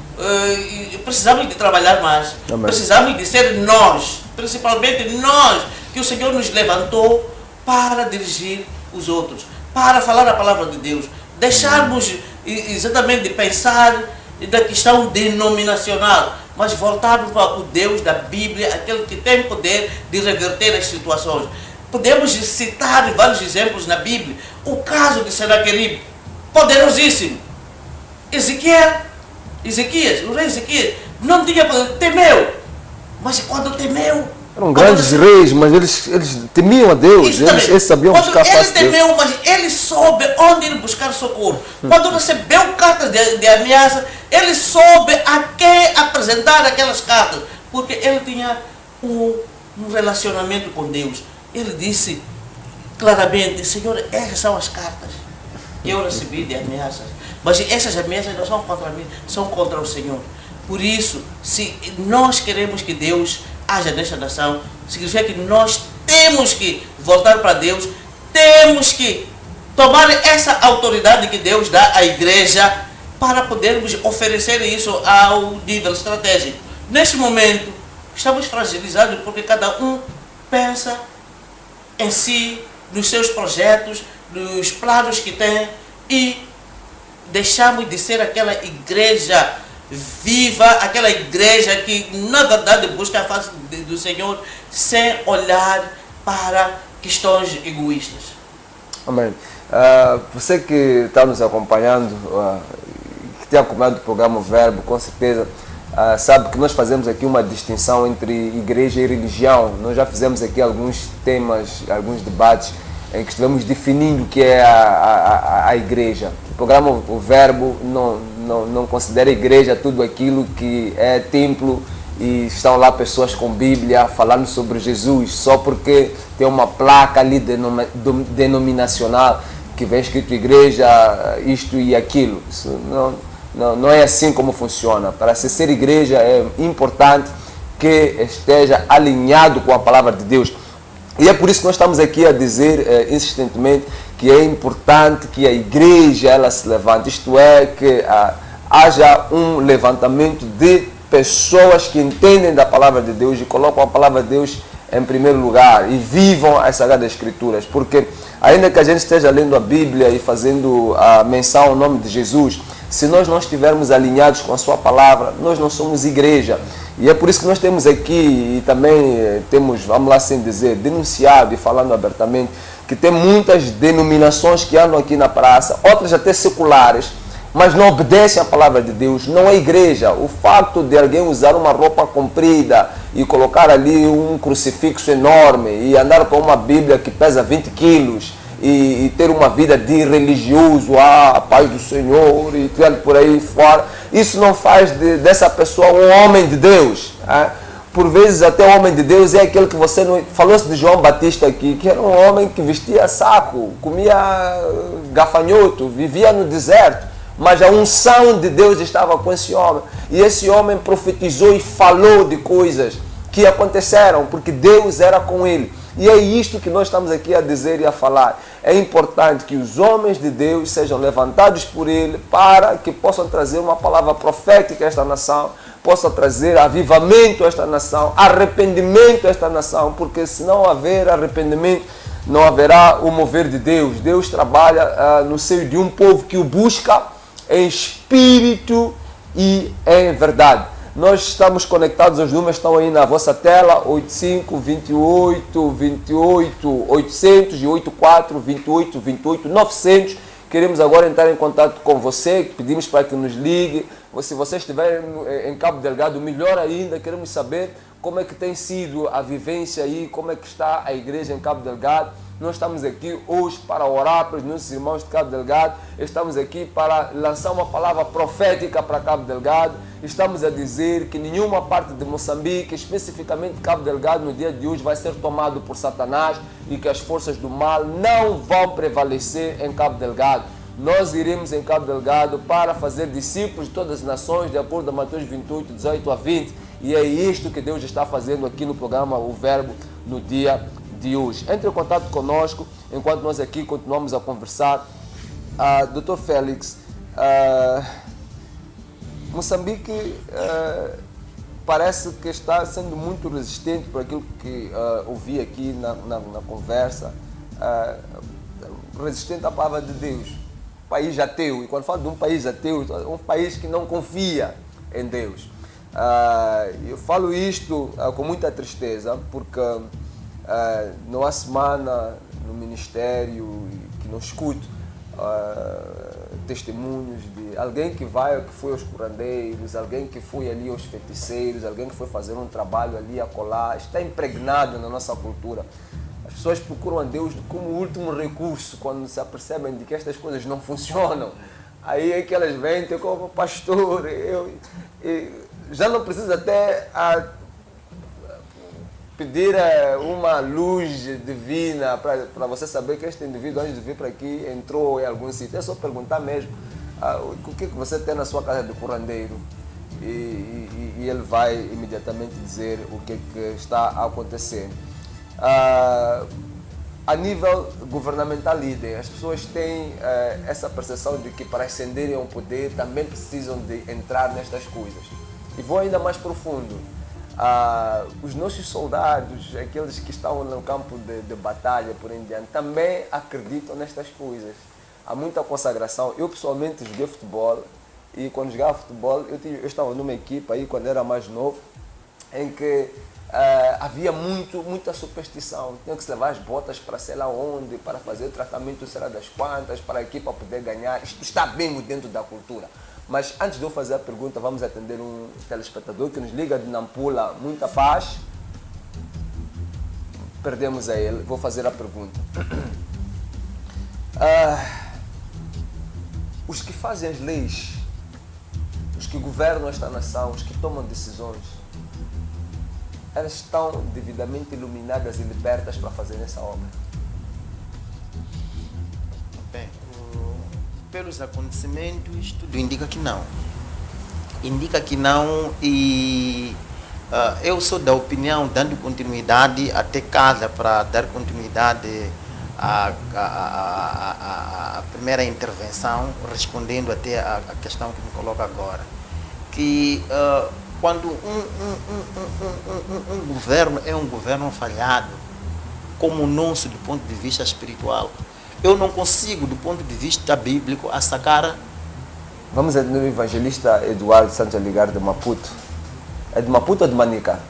S7: precisamos de trabalhar mais. Amém. Precisamos de ser nós, principalmente nós, que o Senhor nos levantou para dirigir os outros, para falar a palavra de Deus. Deixarmos exatamente de pensar da questão denominacional, mas voltarmos para o Deus da Bíblia, aquele que tem poder de reverter as situações. Podemos citar vários exemplos na Bíblia. O caso de Senaqueribe, poderosíssimo. Ezequias, o rei Ezequias, não tinha poder, temeu. Mas quando temeu...
S1: Eram grandes reis, mas eles temiam a Deus, eles sabiam buscar a face de Deus. Ele temeu,
S7: mas ele soube onde ir buscar socorro. Quando recebeu cartas de ameaça, ele soube a quem apresentar aquelas cartas, porque ele tinha um relacionamento com Deus. Ele disse claramente, Senhor, essas são as cartas que eu recebi de ameaças, mas essas ameaças não são contra mim, são contra o Senhor. Por isso, se nós queremos que Deus haja nesta nação, significa que nós temos que voltar para Deus, temos que tomar essa autoridade que Deus dá à igreja para podermos oferecer isso ao nível estratégico. Neste momento, estamos fragilizados porque cada um pensa em si, nos seus projetos, nos planos que tem, e deixamos de ser aquela igreja viva aquela igreja que na verdade busca a face do Senhor sem olhar para questões egoístas.
S1: Amém. Você que está nos acompanhando, que tem acompanhado o programa Verbo, com certeza sabe que nós fazemos aqui uma distinção entre igreja e religião. Nós já fizemos aqui alguns temas, alguns debates em que estivemos definindo o que é a igreja. O programa O Verbo não considera igreja tudo aquilo que é templo e estão lá pessoas com Bíblia falando sobre Jesus, só porque tem uma placa ali denominacional que vem escrito igreja, isto e aquilo. Isso não é assim como funciona. Para ser igreja é importante que esteja alinhado com a palavra de Deus. E é por isso que nós estamos aqui a dizer insistentemente que é importante que a igreja ela se levante, isto é, que haja um levantamento de pessoas que entendem da palavra de Deus e colocam a palavra de Deus em primeiro lugar e vivam as Sagradas Escrituras, porque ainda que a gente esteja lendo a Bíblia e fazendo a menção ao nome de Jesus, se nós não estivermos alinhados com a sua palavra, nós não somos igreja. E é por isso que nós temos aqui e também temos, vamos lá assim dizer, denunciado e falando abertamente que tem muitas denominações que andam aqui na praça, outras até seculares, mas não obedecem à palavra de Deus, não é igreja. O fato de alguém usar uma roupa comprida e colocar ali um crucifixo enorme e andar com uma Bíblia que pesa 20 quilos e ter uma vida de religioso, paz do Senhor e tudo por aí fora, isso não faz dessa pessoa um homem de Deus. Por vezes até o homem de Deus é aquele que você não... Falou-se de João Batista aqui, que era um homem que vestia saco, comia gafanhoto, vivia no deserto, mas a unção de Deus estava com esse homem. E esse homem profetizou e falou de coisas que aconteceram, porque Deus era com ele. E é isto que nós estamos aqui a dizer e a falar. É importante que os homens de Deus sejam levantados por ele para que possam trazer uma palavra profética a esta nação, possa trazer avivamento a esta nação, arrependimento a esta nação, porque se não haver arrependimento, não haverá o mover de Deus. Deus trabalha no seio de um povo que o busca em espírito e em verdade. Nós estamos conectados, os números estão aí na vossa tela, 85 28 28 800 e 84 28 28 900. Queremos agora entrar em contato com você, pedimos para que nos ligue. Se você estiver em Cabo Delgado, melhor ainda, queremos saber como é que tem sido a vivência aí, como é que está a igreja em Cabo Delgado. Nós estamos aqui hoje para orar para os nossos irmãos de Cabo Delgado, estamos aqui para lançar uma palavra profética para Cabo Delgado, estamos a dizer que nenhuma parte de Moçambique, especificamente Cabo Delgado, no dia de hoje vai ser tomado por Satanás e que as forças do mal não vão prevalecer em Cabo Delgado. Nós iremos em Cabo Delgado para fazer discípulos de todas as nações, de acordo com Mateus 28, 18 a 20, e é isto que Deus está fazendo aqui no programa O Verbo no dia de hoje. Entre em contato conosco enquanto nós aqui continuamos a conversar. Dr. Félix, Moçambique parece que está sendo muito resistente por aquilo que ouvi aqui na conversa, resistente à palavra de Deus. País ateu, e quando falo de um país ateu, é um país que não confia em Deus. Eu falo isto com muita tristeza, porque numa semana no ministério que não escuto testemunhos de alguém que foi aos curandeiros, alguém que foi ali aos feiticeiros, alguém que foi fazer um trabalho ali acolá, está impregnado na nossa cultura. As pessoas procuram a Deus como último recurso quando se apercebem de que estas coisas não funcionam. Aí é que elas vêm, como pastor, já não precisa até pedir uma luz divina para você saber que este indivíduo, antes de vir para aqui, entrou em algum sítio. É só perguntar mesmo o que você tem na sua casa de curandeiro e ele vai imediatamente dizer o que está acontecendo. A nível governamental líder, as pessoas têm essa percepção de que para ascenderem ao poder também precisam de entrar nestas coisas. E vou ainda mais profundo. Os nossos soldados, aqueles que estão no campo de batalha por em diante, também acreditam nestas coisas. Há muita consagração. Eu pessoalmente joguei futebol E quando jogava futebol, eu estava numa equipa aí, quando era mais novo, em que havia muita superstição. Tinha que se levar as botas para sei lá onde, para fazer o tratamento sei lá das quantas, para a equipa poder ganhar. Isto está bem dentro da cultura. Mas antes de eu fazer a pergunta, vamos atender um telespectador que nos liga de Nampula. Muita paz. Perdemos a ele. Vou fazer a pergunta. Os que fazem as leis, os que governam esta nação, os que tomam decisões, elas estão devidamente iluminadas e libertas para fazer essa obra?
S4: Bem, pelos acontecimentos, tudo indica que não. Indica que não e eu sou da opinião, dando continuidade, até casa para dar continuidade à primeira intervenção, respondendo até à questão que me coloca agora, que quando um governo é um governo falhado, como o nosso do ponto de vista espiritual, eu não consigo, do ponto de vista bíblico, sacar.
S1: Vamos atender o evangelista Eduardo Santos a ligar de Maputo. É de Maputo ou de Manica?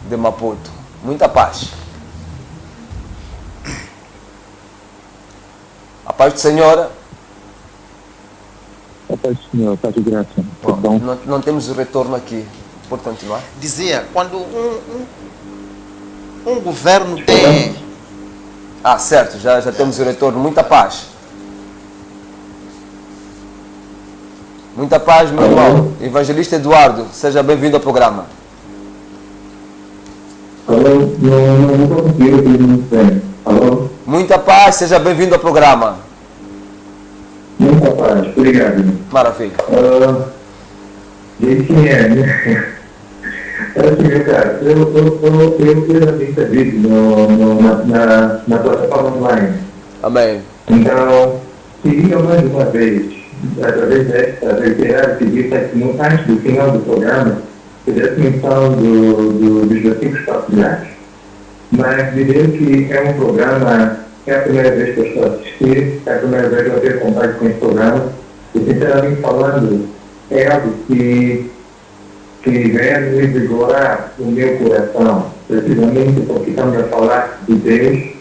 S1: De Maputo. Muita paz. A paz do Senhor.
S8: A paz do Senhor, paz de graça.
S1: Bom, não temos o retorno aqui. Pode continuar?
S4: Dizia, quando um governo tem...
S1: Certo, já temos o retorno. Muita paz. Muita paz, meu irmão. Evangelista Eduardo, seja bem-vindo ao programa.
S8: Alô, não estou conseguindo ouvir muito bem. Alô?
S1: Muita paz, seja bem-vindo ao programa.
S8: Muita paz, obrigado.
S1: Maravilha.
S8: E quem é, né? Assim, cara, eu fiz a vista vídeo na plataforma online.
S1: Amém.
S8: Então, queria mais uma vez, através desta reiterar, pedir que antes do final do programa, fizesse menção dos versículos partilhados. Mas dizer que é um programa, é a primeira vez que eu estou a assistir, é a primeira vez que eu tenho contato com este programa, e sinceramente falando, é algo que vem revigorar o meu coração, precisamente porque estamos a falar de Deus,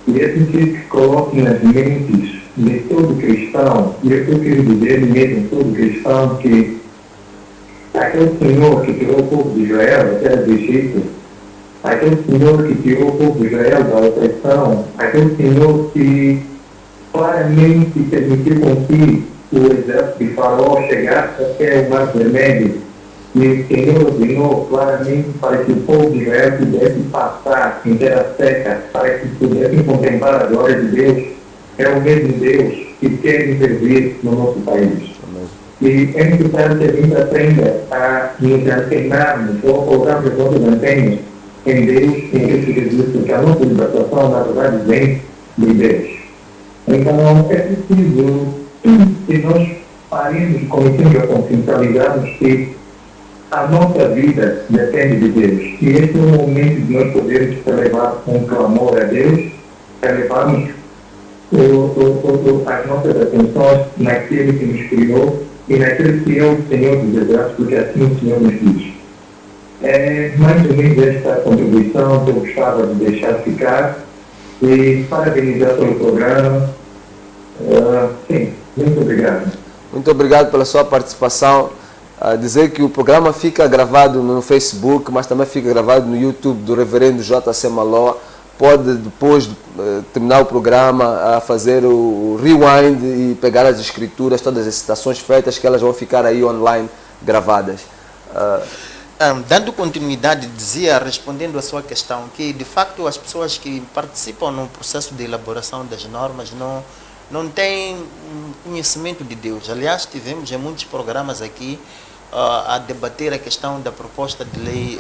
S8: e é preciso que coloque nas mentes de todo cristão, e eu estou querendo dizer mesmo todo cristão, que aquele Senhor que tirou o povo de Israel da terra do Egito, aquele Senhor que tirou o povo de Israel da opressão, aquele Senhor que claramente permitiu com que o exército de Faraó chegasse até o Mar Vermelho, e o Senhor ordenou claramente para que o povo de Israel pudesse passar em terra seca, para que pudessem contemplar a glória de Deus. É o mesmo Deus que quer intervir no nosso país. E é necessário que a gente aprenda a nos antenarmos, ou colocarmos as nossas antenas em Deus, em Cristo Jesus, porque a nossa libertação, na verdade, vem de Deus. Então, é preciso que nós paremos, comecemos a consciencializarmos que a nossa vida depende de Deus. E esse é o momento de nós podermos elevar um clamor a Deus, elevarmos as nossas atenções naquele que nos criou e naquele que é o Senhor dos Exércitos, porque assim o Senhor nos diz. Mais ou menos esta contribuição que eu gostava de deixar ficar e parabenizar pelo programa. Sim, muito obrigado.
S1: Muito obrigado pela sua participação. Dizer que o programa fica gravado no Facebook, mas também fica gravado no YouTube do Reverendo J.C. Maloa. Pode, depois de terminar o programa, fazer o rewind e pegar as escrituras, todas as citações feitas, que elas vão ficar aí online gravadas.
S4: Dando continuidade, dizia, respondendo à sua questão, que de facto as pessoas que participam no processo de elaboração das normas não têm conhecimento de Deus. Aliás, tivemos em muitos programas aqui a debater a questão da proposta de lei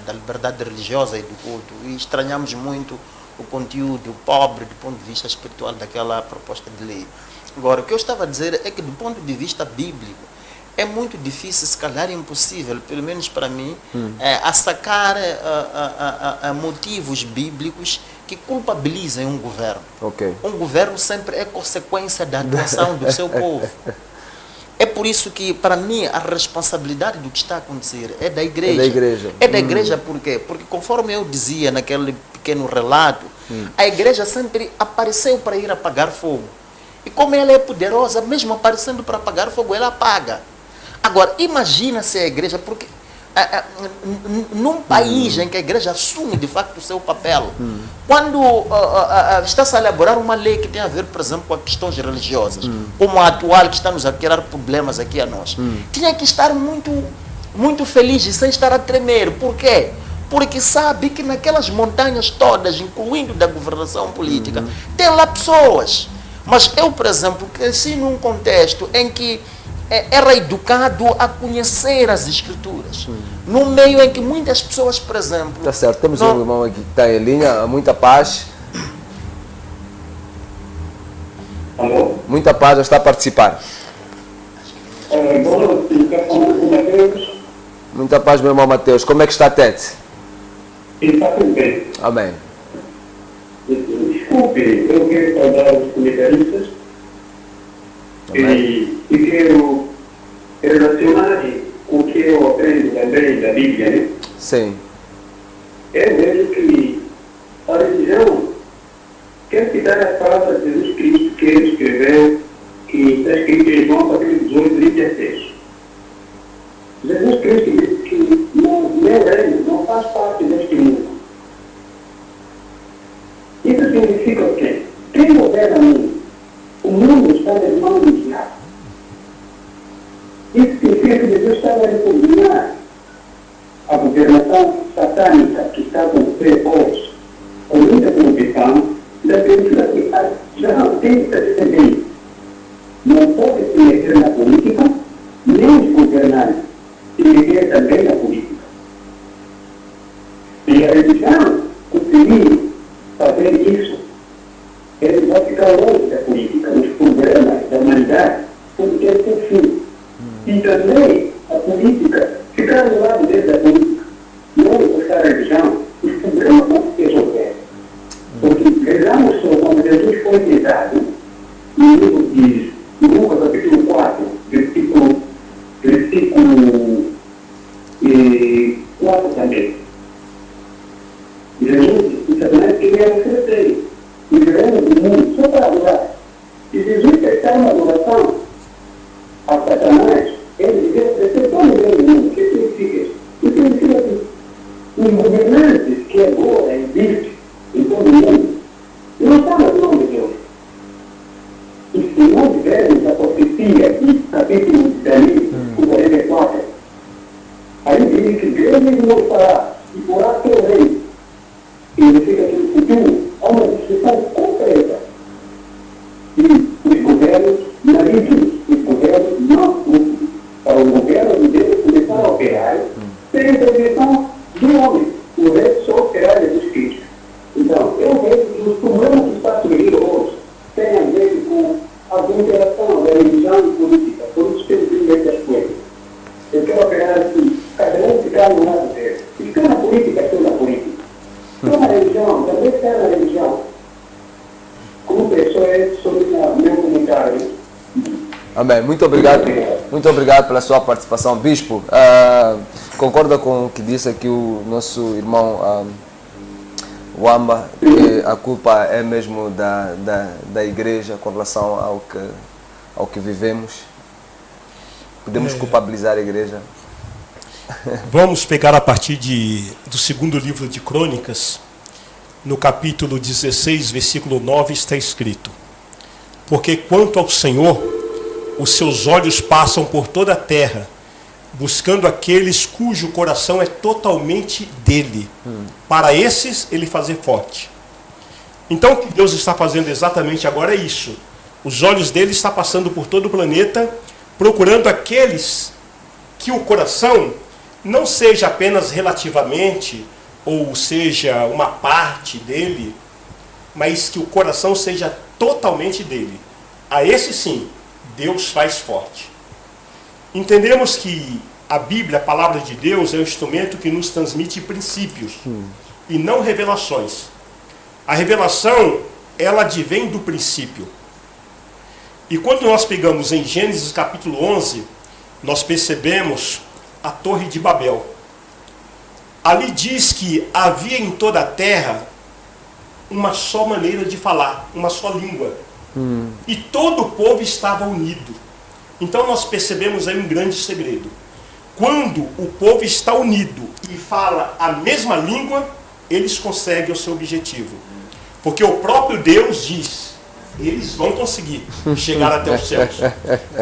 S4: da liberdade religiosa e do culto, e estranhamos muito o conteúdo pobre do ponto de vista espiritual daquela proposta de lei. Agora, o que eu estava a dizer é que do ponto de vista bíblico é muito difícil, se calhar impossível, pelo menos para mim, a sacar motivos bíblicos que culpabilizem um governo.
S1: Okay.
S4: Um governo sempre é consequência da atuação do seu povo. É por isso que, para mim, a responsabilidade do que está a acontecer é da igreja.
S1: É da igreja.
S4: É da igreja por quê? Porque, conforme eu dizia naquele pequeno relato, a igreja sempre apareceu para ir apagar fogo. E como ela é poderosa, mesmo aparecendo para apagar fogo, ela apaga. Agora, imagina se a igreja, porque num país em que a igreja assume de facto o seu papel, quando está-se a elaborar uma lei que tem a ver, por exemplo, com as questões religiosas, como a atual que está nos a criar problemas aqui a nós, tinha que estar muito feliz e sem estar a tremer. Por quê? Porque sabe que naquelas montanhas todas, incluindo da governação política, tem lá pessoas. Mas eu, por exemplo, cresci num contexto em que era educado a conhecer as Escrituras. Num meio em que muitas pessoas, por exemplo...
S1: Está certo, temos um irmão aqui que está em linha, muita paz.
S8: Alô?
S1: Muita paz, já está a participar.
S8: Boa noite, quero falar com o Mateus.
S1: Muita paz, meu irmão Mateus. Como é que está a Tete?
S8: Está tudo bem.
S1: Amém.
S8: Desculpe, eu quero saudar os comentaristas e quero relacionar com o que eu aprendo também da Bíblia, né?
S1: Sim.
S8: Eu vejo que a religião quer citar as palavras de Jesus Cristo que ele escreveu, que está escrito em João capítulo 18, 36. Jesus Cristo disse que meu reino não faz parte deste mundo. Isso significa o quê? Quem governa o mundo? O mundo está nas mãos do diabo. Isso significa que Jesus estava a repugnar a governação satânica que está a acontecer hoje, com muita convicção, da pessoa que já tem que perceber. Não pode se meter na política, nem os governantes se meter também na política. E a religião conseguiu fazer isso, ele vai ficar longe da política, os problemas da humanidade, porque é por fim. E também a política, ficar do lado dele da política, não buscar a religião, os problemas vão se resolver. Porque vejamos só quando Jesus foi tentado, no livro de Lucas, capítulo 4, versículo 4 também. Jesus disse Satanás que ele ia oferecer o reino do mundo só para adorar. E Jesus prestar uma adoração a Satanás, ele devia oferecer todo o reino do mundo. O que significa isso? Isso significa que os governantes que agora existem em todo o mundo não estão nas mãos de Deus. E se não tivermos a profecia, capítulo de Daniel, 44, aí diz que Deus nos fará e porá seu reino. Significa que no futuro há uma decisão concreta. E os governos marítimos, os governos não públicos, para o governo de Deus começar a operar, sem a intervenção do homem. O resto só operar Jesus Cristo. Então, eu vejo que os problemas que está surgindo hoje têm a ver com a interação da religião e política. Por isso que eu digo essas coisas. Eu quero operar assim, cada um ficar no lado dele. E ficar na política, estou na política. Estou na religião, também estou na religião. Como pessoa, é sobre o meu comentário.
S1: Amém. Muito obrigado. Muito obrigado pela sua participação. Bispo, concorda com o que disse aqui o nosso irmão Wamba, que a culpa é mesmo da igreja com relação ao que vivemos? Podemos culpabilizar a igreja?
S2: Vamos pegar a partir do segundo livro de Crônicas, no capítulo 16, versículo 9, está escrito: porque quanto ao Senhor, os seus olhos passam por toda a terra, buscando aqueles cujo coração é totalmente dele, para esses ele fazer forte. Então o que Deus está fazendo exatamente agora é isso. Os olhos dele estão passando por todo o planeta, procurando aqueles que o coração não seja apenas relativamente, ou seja, uma parte dele, mas que o coração seja totalmente dele. A esse sim, Deus faz forte. Entendemos que a Bíblia, a palavra de Deus, é um instrumento que nos transmite princípios e não revelações. A revelação, ela advém do princípio. E quando nós pegamos em Gênesis capítulo 11, nós percebemos a Torre de Babel. Ali diz que havia em toda a terra uma só maneira de falar, uma só língua. E todo o povo estava unido. Então nós percebemos aí um grande segredo. Quando o povo está unido e fala a mesma língua, eles conseguem o seu objetivo. Porque o próprio Deus diz, eles vão conseguir chegar até os céus.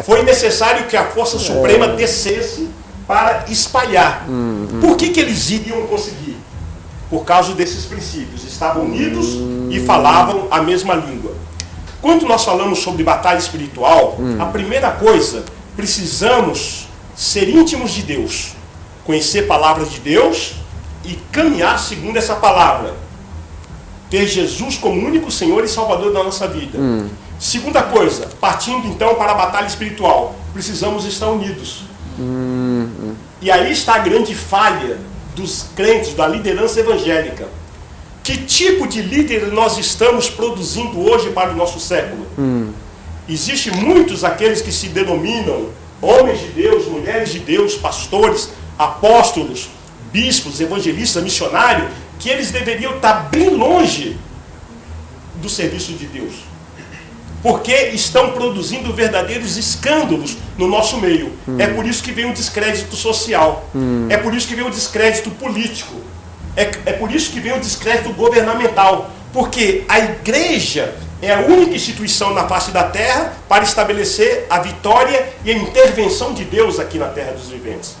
S2: Foi necessário que a força suprema descesse para espalhar. Por que eles iriam conseguir? Por causa desses princípios. Estavam unidos e falavam a mesma língua. Quando nós falamos sobre batalha espiritual, a primeira coisa, precisamos ser íntimos de Deus, conhecer palavras de Deus e caminhar segundo essa palavra. Ter Jesus como único Senhor e Salvador da nossa vida. Segunda coisa, partindo então para a batalha espiritual, precisamos estar unidos. E aí está a grande falha dos crentes, da liderança evangélica. Que tipo de líder nós estamos produzindo hoje para o nosso século? Existem muitos aqueles que se denominam homens de Deus, mulheres de Deus, pastores, apóstolos, bispos, evangelistas, missionários, que eles deveriam estar bem longe do serviço de Deus. Porque estão produzindo verdadeiros escândalos no nosso meio. É por isso que vem o descrédito social. É por isso que vem o descrédito político. É por isso que vem o descrédito governamental. Porque a igreja é a única instituição na face da terra para estabelecer a vitória e a intervenção de Deus aqui na terra dos viventes.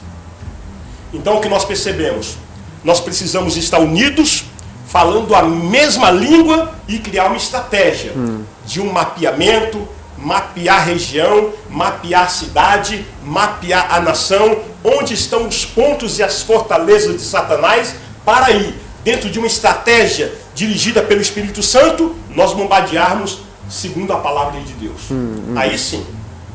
S2: Então o que nós percebemos? Nós precisamos estar unidos, falando a mesma língua e criar uma estratégia de um mapeamento, mapear a região, mapear a cidade, mapear a nação, onde estão os pontos e as fortalezas de Satanás, para aí, dentro de uma estratégia dirigida pelo Espírito Santo, nós bombardearmos segundo a palavra de Deus. Aí sim,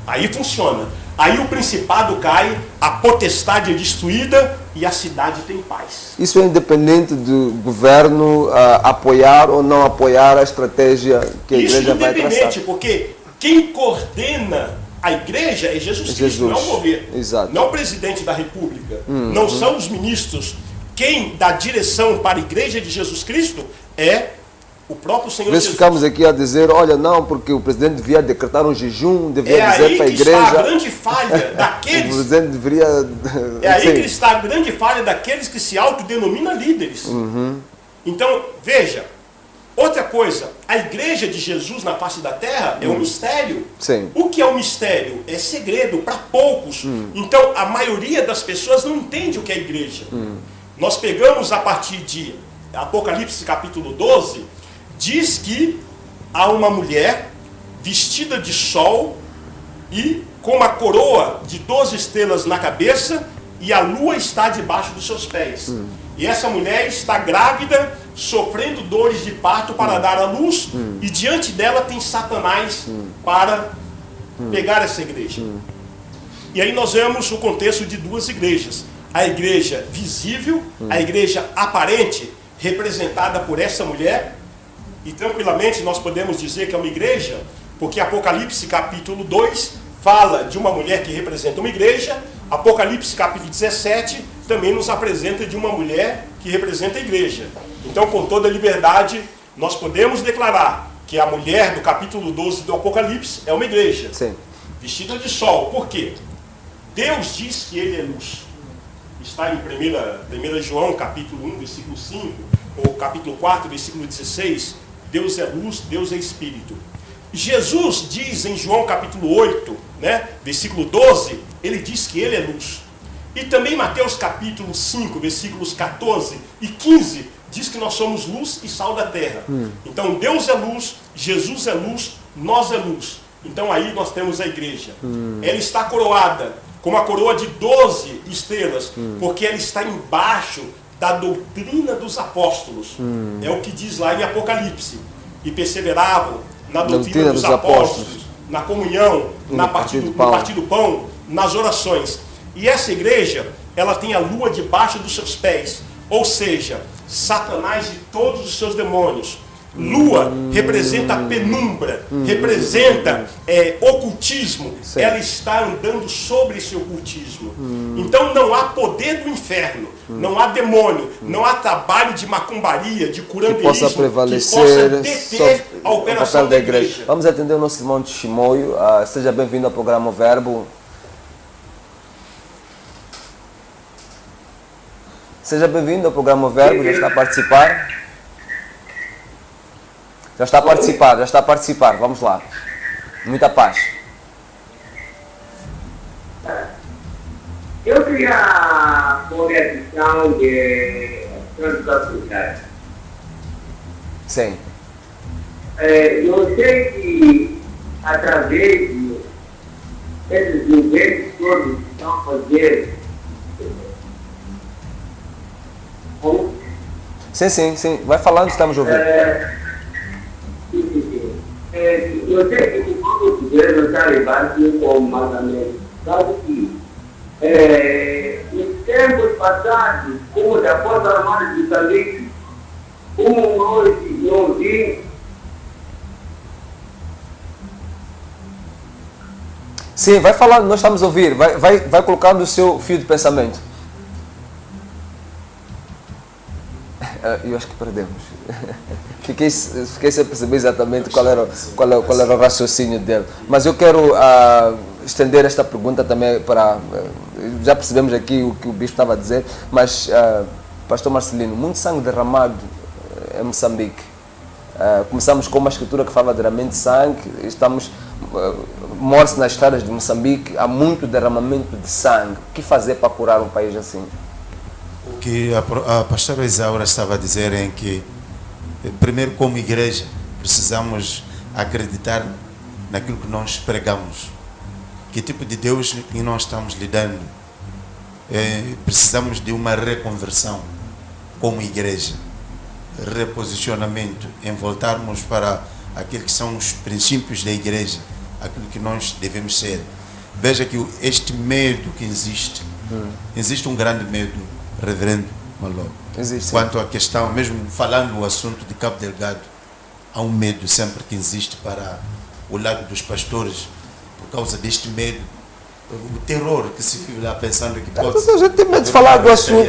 S2: aí funciona. Aí o principado cai, a potestade é destruída e a cidade tem paz.
S1: Isso é independente do governo apoiar ou não apoiar a estratégia que a igreja vai traçar. Isso independente,
S2: porque quem coordena a igreja é Jesus Cristo, não é o governo.
S1: Exato.
S2: Não é o presidente da república, não são os ministros. Quem dá direção para a igreja de Jesus Cristo é o próprio Senhor Jesus.
S1: Ficamos aqui a dizer, olha, não, porque o presidente devia decretar um jejum, devia dizer para a igreja...
S2: É aí que está a grande falha daqueles...
S1: O presidente deveria...
S2: É aí que está a grande falha daqueles que se autodenominam líderes. Então, veja, outra coisa, a igreja de Jesus na face da terra é um mistério.
S1: Sim.
S2: O que é um mistério? É segredo para poucos. Então, a maioria das pessoas não entende o que é a igreja. Nós pegamos a partir de Apocalipse capítulo 12, diz que há uma mulher vestida de sol e com uma coroa de 12 estrelas na cabeça e a lua está debaixo dos seus pés. E essa mulher está grávida, sofrendo dores de parto para dar à luz, e diante dela tem Satanás para pegar essa igreja. E aí nós vemos o contexto de duas igrejas. A igreja visível, a igreja aparente, representada por essa mulher, e tranquilamente nós podemos dizer que é uma igreja, porque Apocalipse capítulo 2 fala de uma mulher que representa uma igreja, Apocalipse capítulo 17 também nos apresenta de uma mulher que representa a igreja. Então, com toda liberdade, nós podemos declarar que a mulher do capítulo 12 do Apocalipse é uma igreja.
S1: Sim.
S2: Vestida de sol. Por quê? Deus diz que ele é luz. Está em 1 João capítulo 1, versículo 5, ou capítulo 4, versículo 16, Deus é luz, Deus é espírito. Jesus diz em João capítulo 8, versículo 12, ele diz que ele é luz. E também Mateus capítulo 5, versículos 14 e 15, diz que nós somos luz e sal da terra. Então Deus é luz, Jesus é luz, nós é luz. Então aí nós temos a igreja. Ela está coroada com uma coroa de 12 estrelas, porque ela está embaixo da doutrina dos apóstolos. É o que diz lá em Apocalipse. E perseveravam na doutrina dos apóstolos, na comunhão, no partir do pão, nas orações. E essa igreja, ela tem a lua debaixo dos seus pés. Ou seja, Satanás e todos os seus demônios Lua representa penumbra, representa ocultismo.
S1: Sim.
S2: Ela está andando sobre esse ocultismo. Então não há poder do inferno, não há demônio, não há trabalho de macumbaria, de curanderismo
S1: que possa prevalecer
S2: que possa deter a operação
S1: papel da igreja. Vamos atender o nosso irmão de Chimoio. Seja bem-vindo ao programa Verbo. Seja bem-vindo ao programa Verbo, já está a participar. Já está a participar, vamos lá. Muita paz.
S9: Eu queria pôr a questão de transculturais.
S1: Sim.
S9: Eu sei que através desses eventos todos que estão fazendo.
S1: Sim. Vai falando, estamos ouvindo.
S9: Eu sei que o povo brasileiro está levando como mandamento. Sabe que nos tempos passados, como da Força Armada de Moçambique, como nós não vimos.
S1: Sim, vai falando, nós estamos a ouvir. Vai colocando o seu fio de pensamento. Eu acho que perdemos. Fiquei sem perceber exatamente qual era o raciocínio dele. Mas eu quero estender esta pergunta também para... já percebemos aqui o que o bispo estava a dizer, mas, pastor Marcelino, muito sangue derramado em Moçambique. Começamos com uma escritura que fala derramamento de sangue, estamos... morre-se nas estradas de Moçambique, há muito derramamento de sangue. O que fazer para curar um país assim?
S3: O que a pastora Isaura estava a dizer é que, primeiro, como igreja, precisamos acreditar naquilo que nós pregamos. Que tipo de Deus que nós estamos lidando? Precisamos de uma reconversão como igreja. Reposicionamento, em voltarmos para aquilo que são os princípios da igreja, aquilo que nós devemos ser. Veja que este medo que existe, existe um grande medo, reverendo Maló.
S1: Existe.
S3: Quanto à questão, mesmo falando o assunto de Cabo Delgado, há um medo sempre que existe para o lado dos pastores, por causa deste medo, o terror que se vive lá pensando que pode...
S1: A gente tem medo de falar do assunto.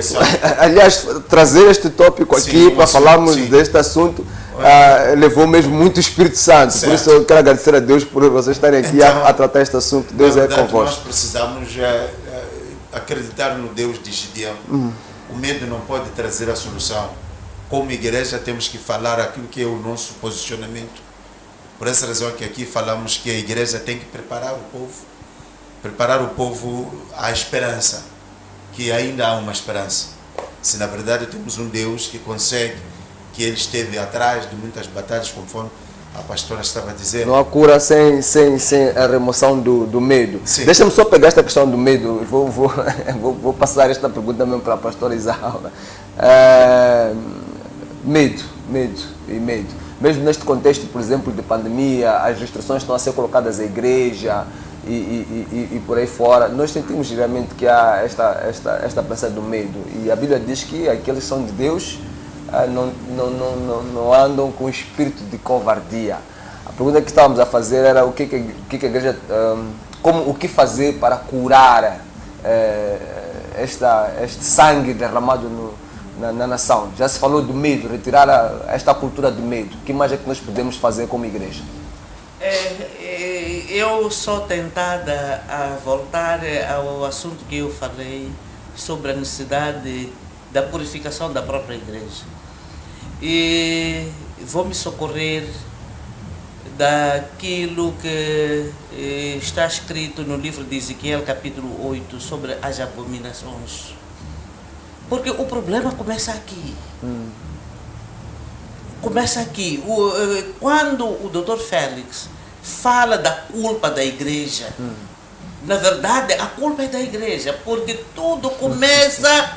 S1: Aliás, trazer este tópico aqui para falarmos deste assunto levou mesmo muito Espírito Santo. Sim. Por isso eu quero agradecer a Deus por vocês estarem aqui a tratar este assunto. Deus é convosco.
S3: Nós precisamos acreditar no Deus de Gideão. O medo não pode trazer a solução. Como igreja temos que falar aquilo que é o nosso posicionamento. Por essa razão que aqui falamos que a igreja tem que preparar o povo à esperança, que ainda há uma esperança. Se na verdade temos um Deus que consegue, que Ele esteve atrás de muitas batalhas, conforme a pastora estava dizendo.
S1: Não há cura sem a remoção do medo. Deixa-me só pegar esta questão do medo. Vou passar esta pergunta mesmo para a pastora Isaura. Medo. Mesmo neste contexto, por exemplo, de pandemia, as restrições estão a ser colocadas à igreja e por aí fora. Nós sentimos realmente que há esta presença do medo. E a Bíblia diz que aqueles que são de Deus não andam com espírito de covardia. A pergunta que estávamos a fazer era o que a igreja, o que fazer para curar este sangue derramado na nação. Já se falou do medo, retirar esta cultura do medo. O que mais é que nós podemos fazer como igreja?
S7: Eu sou tentada a voltar ao assunto que eu falei sobre a necessidade da purificação da própria igreja. E vou me socorrer daquilo que está escrito no livro de Ezequiel, capítulo 8, sobre as abominações. Porque o problema começa aqui. Começa aqui. Quando o Dr. Félix fala da culpa da igreja, na verdade a culpa é da igreja, porque tudo começa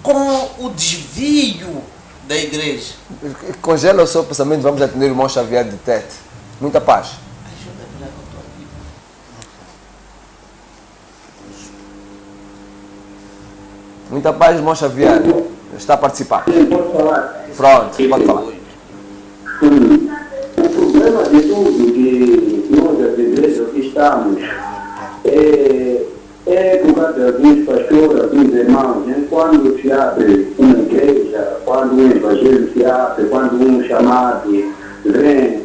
S7: com o desvio da igreja.
S1: Congela o seu pensamento, vamos atender o irmão Xavier de Tete. Muita paz. Muita paz, irmão Xavier. Está a participar.
S9: Posso falar?
S1: Pronto, pode falar.
S9: estamos, por causa de alguns pastores, alguns irmãos, né? Quando se abre uma igreja, quando um evangelho se abre, quando um chamado vem,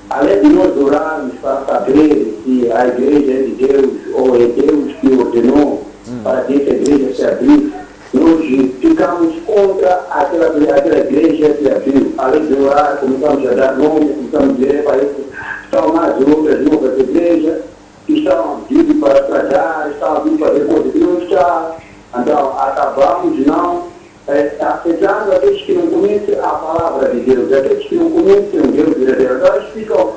S9: além de nós orarmos para saber se a igreja é de Deus ou é Deus que ordenou para que essa igreja se abrisse, nós ficamos contra aquela igreja que abriu. Além de orar, começamos a dar nome, começamos a dizer para isso, estão mais outras novas igrejas que estão vindo para tratar, estão vindo para fazer coisas que não está. Então, acabamos não aceitando aqueles que não conhecem a palavra de Deus, aqueles que não conhecem o Deus verdadeiro. Então, eles ficam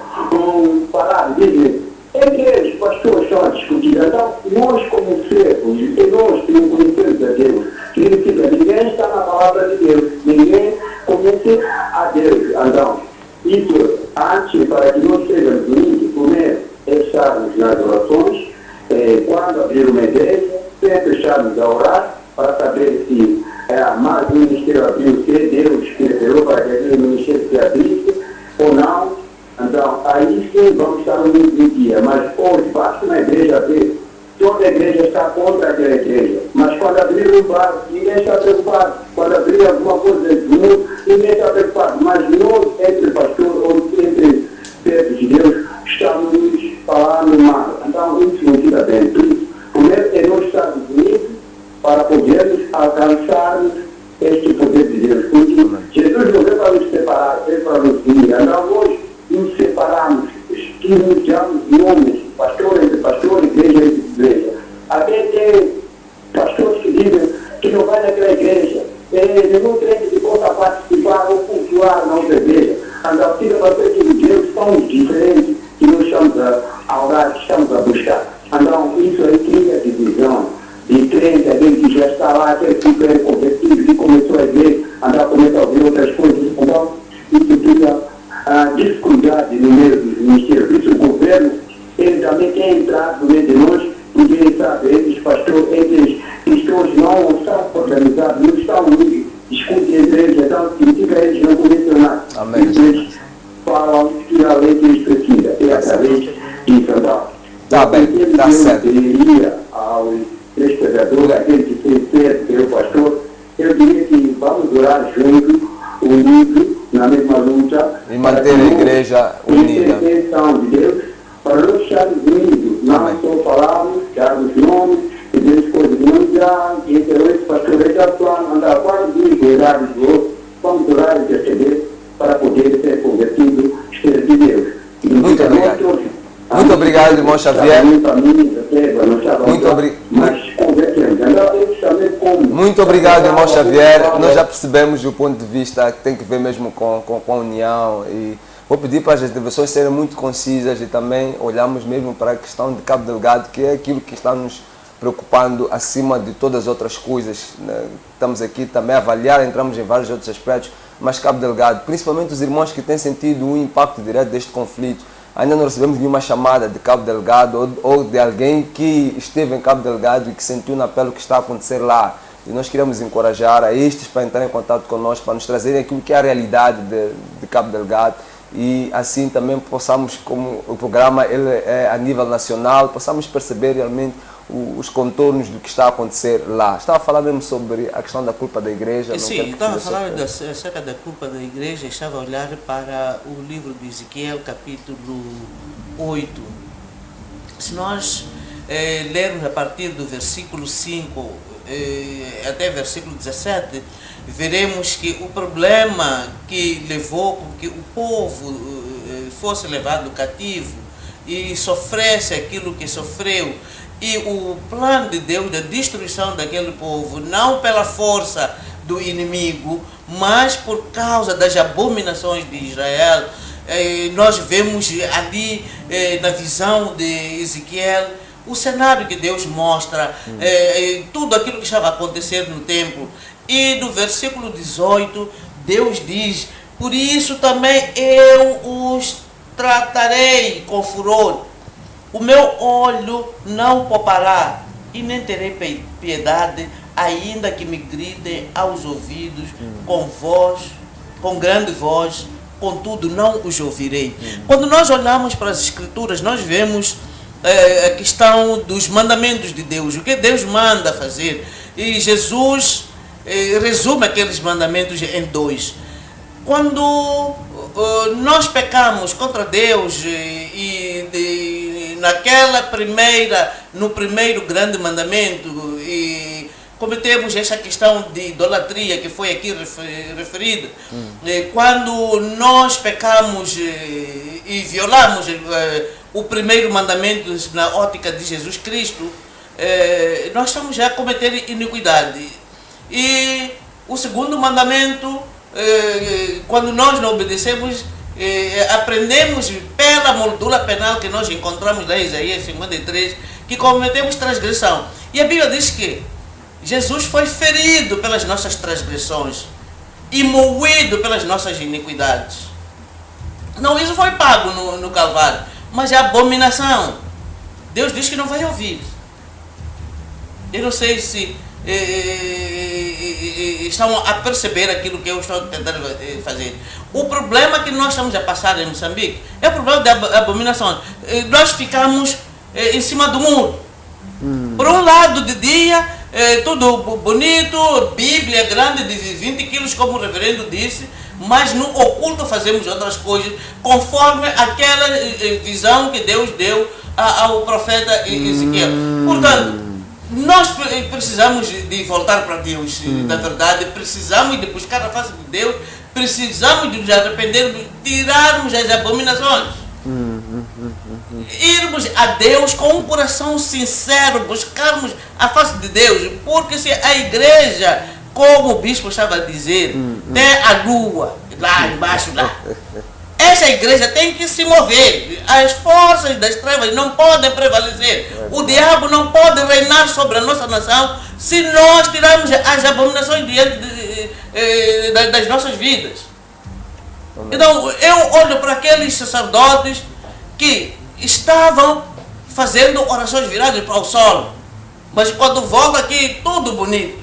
S9: parados, dizem, entre os pastores estão a discutir. Então, nós como servos, e nós que não conhecemos a Deus, significa ninguém está na palavra de Deus, ninguém conhece a Deus. Então, isso, antes, para que nós sejamos unidos, primeiro, estarmos nas orações, quando abrir uma igreja, sempre estarmos a orar, para saber se mais um ministério abriu, se Deus que revelou para que aquele ministério se abrisse ou não. Então, aí sim vamos estar unidos em dia. Mas hoje, basta uma igreja abrir, toda a igreja está contra aquela igreja. Mas quando abrir um bar, ninguém está preocupado. Quando abrir alguma coisa de mundo, ninguém está preocupado. Mas nós, entre pastores ou entre servos de Deus, estamos falando mal. Então, isso não fica bem. Primeiro é nós estarmos unidos para podermos alcançarmos este poder de Deus. Porque Jesus não veio para nos separar, veio para nos unir. Então, nós nos separamos, estimulamos nomes, pastor entre pastor, igreja entre igreja. Até tem pastores que dizem que não vai naquela igreja, nenhum crente que possa participar ou cultuar na outra igreja. Então, fica para ser que Deus são diferentes que nós estamos a orar, que estamos a buscar. Então, isso aí cria divisão de crente, aquele que já está lá, aquele que é convertido, que começou a ver, andar começa a ouvir outras coisas. Então, isso cria dificuldade no meio dos ministérios. Por isso, o governo, ele também tem entrado no meio de nós, porque ele sabe, esses pastores, esses cristãos não estão organizados, não estão unidos, discutem entre eles, então significa eles não conhecem nada.
S1: Amém.
S9: Eles falam que a lei que eles precisam, é através disso. Então,
S1: tá bem, tá certo.
S9: Eu diria aos espectadores, aqueles que têm fé, que é o pastor, eu diria que vamos orar juntos, unidos, na mesma luta.
S1: E manter a igreja unida.
S9: Intercessão de Deus, para nós estarmos unidos. Não só falarmos, darmos nomes, e dizer coisas que não dá, e então esse pastor é da plano, andar quase orar de outro, vamos orar e interceder para poder ser convertido, ser de Deus.
S1: Muito obrigado. Muito obrigado, irmão Xavier. Muito obrigado, irmão Xavier. Nós já percebemos o ponto de vista que tem que ver mesmo com a união. E vou pedir para as intervenções serem muito concisas e também olharmos mesmo para a questão de Cabo Delgado, que é aquilo que está nos preocupando acima de todas as outras coisas. Estamos aqui também a avaliar, entramos em vários outros aspectos, mas Cabo Delgado, principalmente os irmãos que têm sentido o impacto direto deste conflito. Ainda não recebemos nenhuma chamada de Cabo Delgado ou de alguém que esteve em Cabo Delgado e que sentiu na pele o que está a acontecer lá. E nós queremos encorajar a estes para entrar em contato conosco, para nos trazerem aquilo que é a realidade de Cabo Delgado. E assim também possamos, como o programa ele é a nível nacional, possamos perceber realmente os contornos do que está a acontecer lá. Estava a falar mesmo sobre a questão da culpa da igreja.
S7: Sim, estava a falar acerca da culpa da igreja, estava a olhar para o livro de Ezequiel, capítulo 8. Se nós lermos a partir do versículo 5 até versículo 17, veremos que o problema que levou com que o povo fosse levado cativo e sofresse aquilo que sofreu, e o plano de Deus da destruição daquele povo, não pela força do inimigo, mas por causa das abominações de Israel. Nós vemos ali na visão de Ezequiel o cenário que Deus mostra, tudo aquilo que estava acontecendo no templo. E no versículo 18, Deus diz: por isso também eu os tratarei com furor. O meu olho não poupará, e nem terei piedade, ainda que me gritem aos ouvidos com voz, com grande voz, contudo não os ouvirei. Quando nós olhamos para as Escrituras, nós vemos a questão dos mandamentos de Deus, o que Deus manda fazer. E Jesus resume aqueles mandamentos em 2. Quando nós pecamos contra Deus no primeiro grande mandamento, e cometemos essa questão de idolatria que foi aqui referida, quando nós pecamos e violamos o primeiro mandamento na ótica de Jesus Cristo, nós estamos já a cometer iniquidade. E o segundo mandamento, quando nós não obedecemos, aprendemos pela moldura penal que nós encontramos lá em Isaías 53, que cometemos transgressão. E a Bíblia diz que Jesus foi ferido pelas nossas transgressões e moído pelas nossas iniquidades. Não, isso foi pago no Calvário, mas é abominação. Deus diz que não vai ouvir. Eu não sei se estão a perceber aquilo que eu estou tentando fazer. O problema que nós estamos a passar em Moçambique é o problema da abominação. Nós ficamos em cima do muro. Por um lado, de dia, tudo bonito, Bíblia grande de 20 quilos, como o reverendo disse, mas no oculto fazemos outras coisas, conforme aquela visão que Deus deu ao profeta Ezequiel. Portanto, nós precisamos de voltar para Deus, na verdade, precisamos de buscar a face de Deus, precisamos de nos arrepender, de tirarmos as abominações. Irmos a Deus com um coração sincero, buscarmos a face de Deus, porque se a igreja, como o bispo estava a dizer, tem a lua lá embaixo, lá, essa igreja tem que se mover. As forças das trevas não podem prevalecer. O diabo não pode reinar sobre a nossa nação se nós tirarmos as abominações das nossas vidas. Então, eu olho para aqueles sacerdotes que estavam fazendo orações viradas para o sol, mas quando volta aqui, tudo bonito.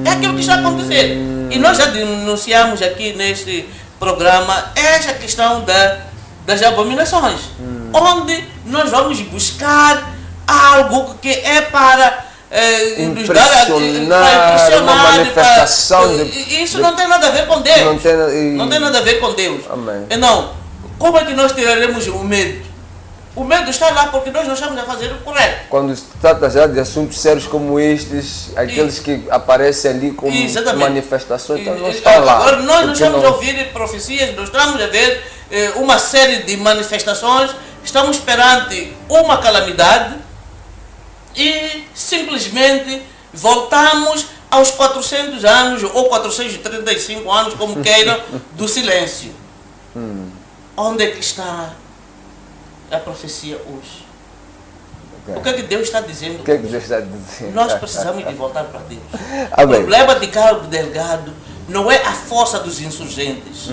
S7: É aquilo que está acontecendo. E nós já denunciamos aqui neste programa essa questão das abominações, onde nós vamos buscar algo que é para
S1: impressionar, uma manifestação.
S7: Isso não tem nada a ver com Deus. Não tem nada a ver com Deus.
S1: Amém.
S7: Então, como é que nós tiraremos o medo? O medo está lá porque nós não estamos a fazer o correto.
S1: Quando se trata já de assuntos sérios como estes, aqueles que aparecem ali como manifestações, então não estão lá.
S7: Agora nós não estamos a ouvir profecias, nós estamos a ver uma série de manifestações, estamos perante uma calamidade e simplesmente voltamos aos 400 anos ou 435 anos, como queiram, do silêncio. Onde é que está a profecia hoje? O que é que Deus está dizendo?
S1: O que é que Deus está dizendo?
S7: Nós precisamos de voltar para Deus.
S1: Amém.
S7: O problema de Cabo Delgado não é a força dos insurgentes.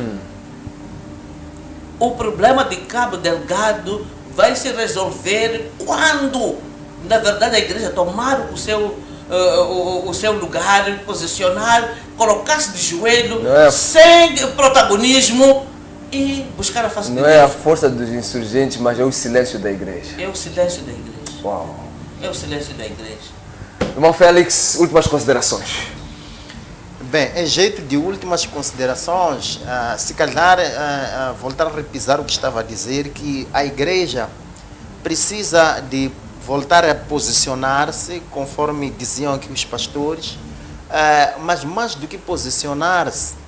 S7: O problema de Cabo Delgado vai se resolver quando, na verdade, a igreja tomar o seu lugar, posicionar, colocar-se de joelho, sem protagonismo, e buscar a face de Deus.
S1: Não é a força dos insurgentes, mas é o silêncio da igreja.
S7: É o silêncio da igreja.
S1: Uau.
S7: É o silêncio da igreja.
S1: Irmão Félix, últimas considerações.
S4: Bem, em jeito de últimas considerações, se calhar voltar a repisar o que estava a dizer, que a igreja precisa de voltar a posicionar-se, conforme diziam aqui os pastores, mas mais do que posicionar-se,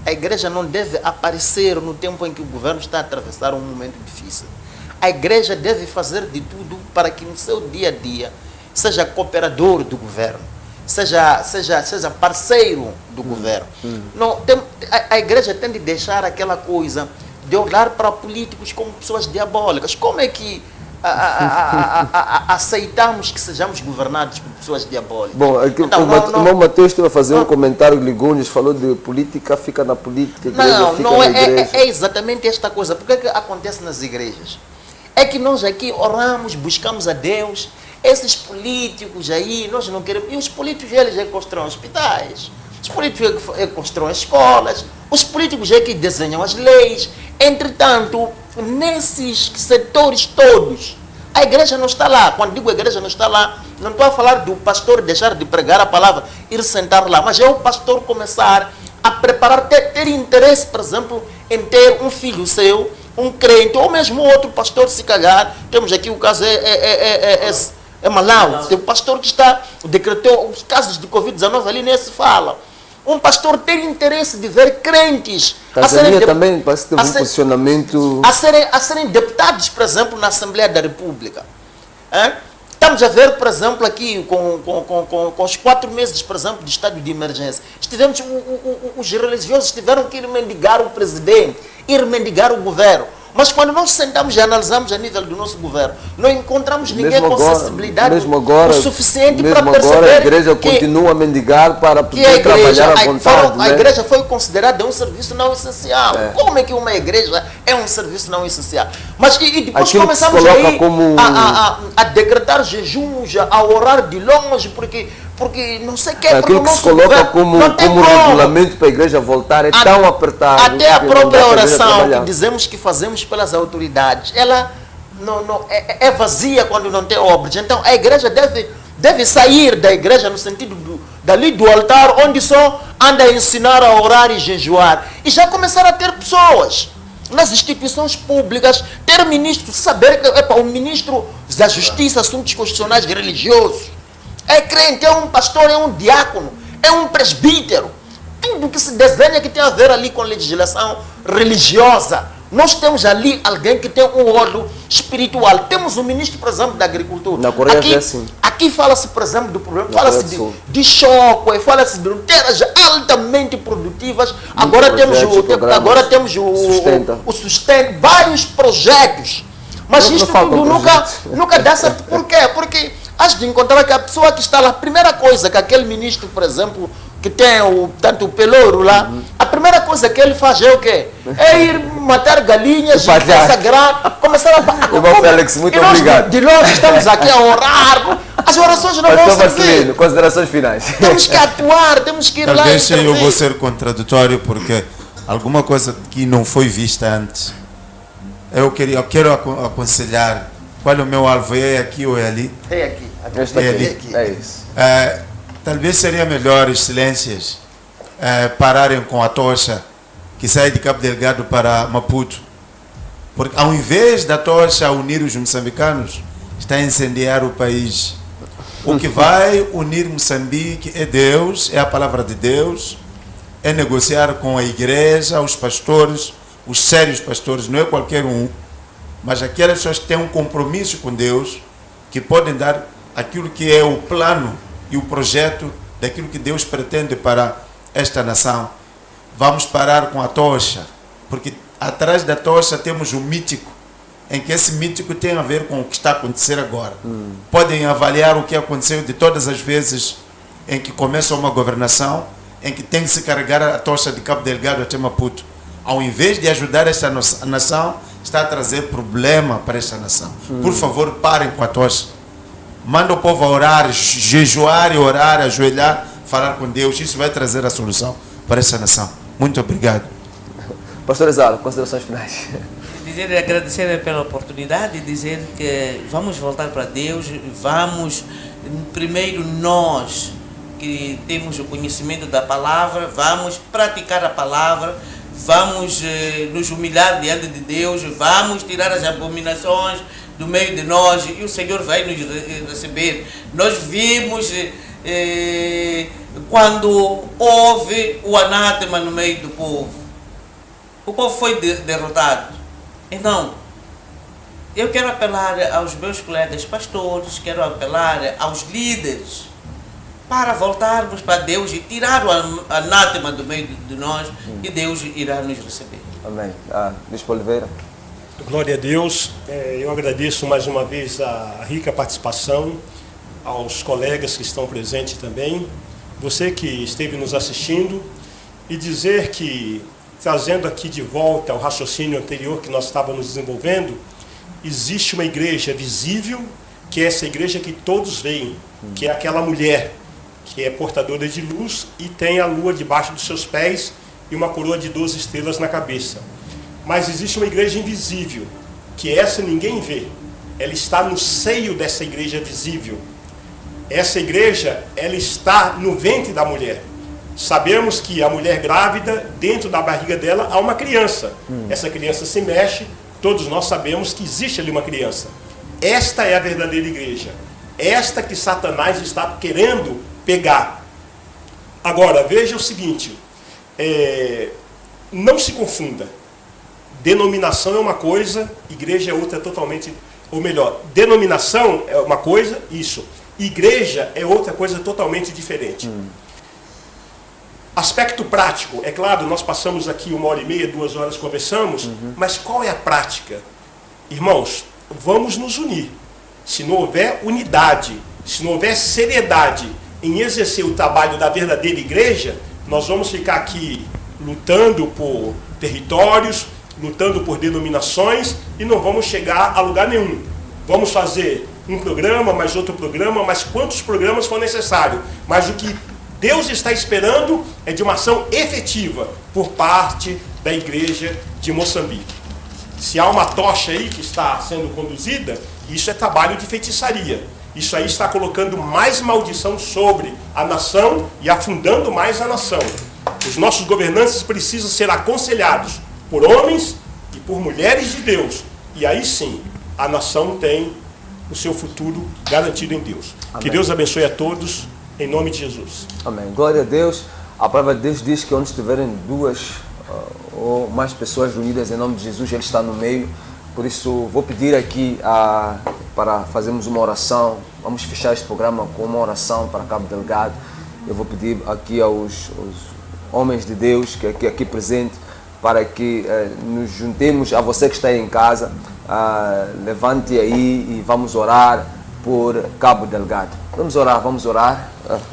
S4: a igreja não deve aparecer no tempo em que o governo está a atravessar um momento difícil. A igreja deve fazer de tudo para que no seu dia a dia seja cooperador do governo, seja parceiro do governo. Não, a igreja tem de deixar aquela coisa de olhar para políticos como pessoas diabólicas. Como é que aceitamos que sejamos governados por pessoas diabólicas?
S1: Bom, aqui, então, o irmão Mateus esteve a fazer um comentário, Ligunes falou de política, fica na política, igreja fica na igreja.
S4: É exatamente esta coisa. Por que acontece nas igrejas? É que nós aqui oramos, buscamos a Deus, esses políticos aí, nós não queremos, e os políticos eles é que constroem hospitais, os políticos é que constroem escolas, os políticos é que desenham as leis. Entretanto, nesses setores todos, A igreja não está lá. Quando digo a igreja não está lá, não estou a falar do pastor deixar de pregar a palavra, ir sentar lá, mas é o pastor começar a preparar, ter interesse, por exemplo, em ter um filho seu, um crente, ou mesmo outro pastor, se calhar. Temos aqui o caso é Malawi. Tem um pastor que decretou os casos de Covid-19 ali, nem se fala. Um pastor tem interesse de ver crentes
S1: Tanzânia também parece ter um posicionamento
S4: a serem deputados, por exemplo, na Assembleia da República. Estamos a ver, por exemplo, aqui com os 4 meses, por exemplo, de estado de emergência. Os religiosos tiveram que ir mendigar o presidente, ir mendigar o governo. Mas quando nós sentamos e analisamos a nível do nosso governo, não encontramos ninguém com sensibilidade o suficiente para perceber
S1: agora a igreja continua a mendigar para poder trabalhar à vontade.
S4: A igreja foi considerada um serviço não essencial. Como é que uma igreja é um serviço não essencial? Mas e depois
S1: aquilo
S4: começamos a decretar jejuns, a orar de longe, porque não sei o que é
S1: aquilo que se coloca como regulamento para a igreja voltar é tão apertado.
S4: Até a própria oração que dizemos que fazemos pelas autoridades, ela é vazia quando não tem obras. Então a igreja deve sair da igreja no sentido dali do altar, onde só anda a ensinar a orar e jejuar, e já começar a ter pessoas nas instituições públicas, ter ministros, saber que o ministro da Justiça, Assuntos Constitucionais e Religiosos é crente, é um pastor, é um diácono, é um presbítero. Tudo que se desenha que tem a ver ali com legislação religiosa. Nós temos ali alguém que tem um olho espiritual. Temos o ministro, por exemplo, da Agricultura.
S1: Na Coreia é assim.
S4: Aqui fala-se, por exemplo, do problema, fala-se de choque, fala-se de terras altamente produtivas. Agora temos o sustento, vários projetos. Mas isto tudo nunca dá certo. Por quê? Porque has de encontrar que a pessoa que está lá, a primeira coisa que aquele ministro, por exemplo, que tem tanto o pelouro lá, a primeira coisa que ele faz é o quê? É ir matar galinhas, consagrar, começar a...
S1: Félix, muito obrigado.
S4: De longe estamos aqui a orar, as orações não vão servir.
S1: Considerações finais.
S4: Temos que atuar, temos que ir lá.
S3: Talvez eu vou ser contraditório, porque alguma coisa que não foi vista antes, eu quero aconselhar. Qual é o meu alvo? É aqui ou é ali?
S4: É aqui.
S1: É isso.
S3: Talvez seria melhor, excelências, pararem com a tocha que sai de Cabo Delgado para Maputo. Porque ao invés da tocha unir os moçambicanos, está a incendiar o país. O que vai unir Moçambique é Deus, é a palavra de Deus, é negociar com a igreja, os pastores, os sérios pastores, não é qualquer um, mas aquelas pessoas que têm um compromisso com Deus, que podem dar aquilo que é o plano e o projeto daquilo que Deus pretende para esta nação. Vamos parar com a tocha, porque atrás da tocha temos um mítico, em que esse mítico tem a ver com o que está a acontecer agora. Podem avaliar o que aconteceu de todas as vezes em que começa uma governação, em que tem que se carregar a tocha de Cabo Delgado até Maputo. Ao invés de ajudar esta nação, está a trazer problema para esta nação. Por favor, parem com a tocha. Manda o povo a orar, jejuar e orar, ajoelhar, falar com Deus. Isso vai trazer a solução para essa nação. Muito obrigado.
S1: Pastor Exalo, considerações finais.
S7: Agradecer pela oportunidade e dizer que vamos voltar para Deus, vamos, primeiro nós que temos o conhecimento da palavra, vamos praticar a palavra, vamos nos humilhar diante de Deus, vamos tirar as abominações do meio de nós e o Senhor vai nos receber. Nós vimos quando houve o anátema no meio do povo, o povo foi derrotado. Então, eu quero apelar aos meus colegas pastores, quero apelar aos líderes para voltarmos para Deus e tirar o anátema do meio de nós e Deus irá nos receber.
S1: Amém. Bispo Oliveira.
S2: Glória a Deus. Eu agradeço mais uma vez a rica participação, aos colegas que estão presentes também, você que esteve nos assistindo, e dizer que, trazendo aqui de volta o raciocínio anterior que nós estávamos desenvolvendo, existe uma igreja visível, que é essa igreja que todos veem, que é aquela mulher que é portadora de luz e tem a lua debaixo dos seus pés e uma coroa de 12 estrelas na cabeça. Mas existe uma igreja invisível, que essa ninguém vê. ela está no seio dessa igreja visível. Essa igreja, ela está no ventre da mulher. Sabemos que a mulher grávida, dentro da barriga dela, há uma criança. Essa criança se mexe, todos nós sabemos que existe ali uma criança. Esta é a verdadeira igreja. Esta que Satanás está querendo pegar. Agora, veja o seguinte, não se confunda. Denominação é uma coisa, igreja é outra totalmente, ou melhor, denominação é uma coisa, isso. Igreja é outra coisa totalmente diferente. Aspecto prático, é claro, nós passamos aqui 1h30, 2 horas conversamos, mas qual é a prática? Irmãos, vamos nos unir. Se não houver unidade, se não houver seriedade em exercer o trabalho da verdadeira igreja, nós vamos ficar aqui lutando por territórios, lutando por denominações e não vamos chegar a lugar nenhum. Vamos fazer um programa, mais outro programa, mas quantos programas for necessário. Mas o que Deus está esperando é de uma ação efetiva por parte da igreja de Moçambique. Se há uma tocha aí que está sendo conduzida, isso é trabalho de feitiçaria. Isso aí está colocando mais maldição sobre a nação e afundando mais a nação. Os nossos governantes precisam ser aconselhados por homens e por mulheres de Deus. E aí sim, a nação tem o seu futuro garantido em Deus. Amém. Que Deus abençoe a todos, em nome de Jesus.
S1: Amém. Glória a Deus. A palavra de Deus diz que onde estiverem 2 ou mais pessoas reunidas em nome de Jesus, Ele está no meio. Por isso, vou pedir aqui para fazermos uma oração. Vamos fechar este programa com uma oração para Cabo Delgado. Eu vou pedir aqui aos homens de Deus que aqui presentes, para que nos juntemos a você que está aí em casa. Levante aí e vamos orar por Cabo Delgado. Vamos orar.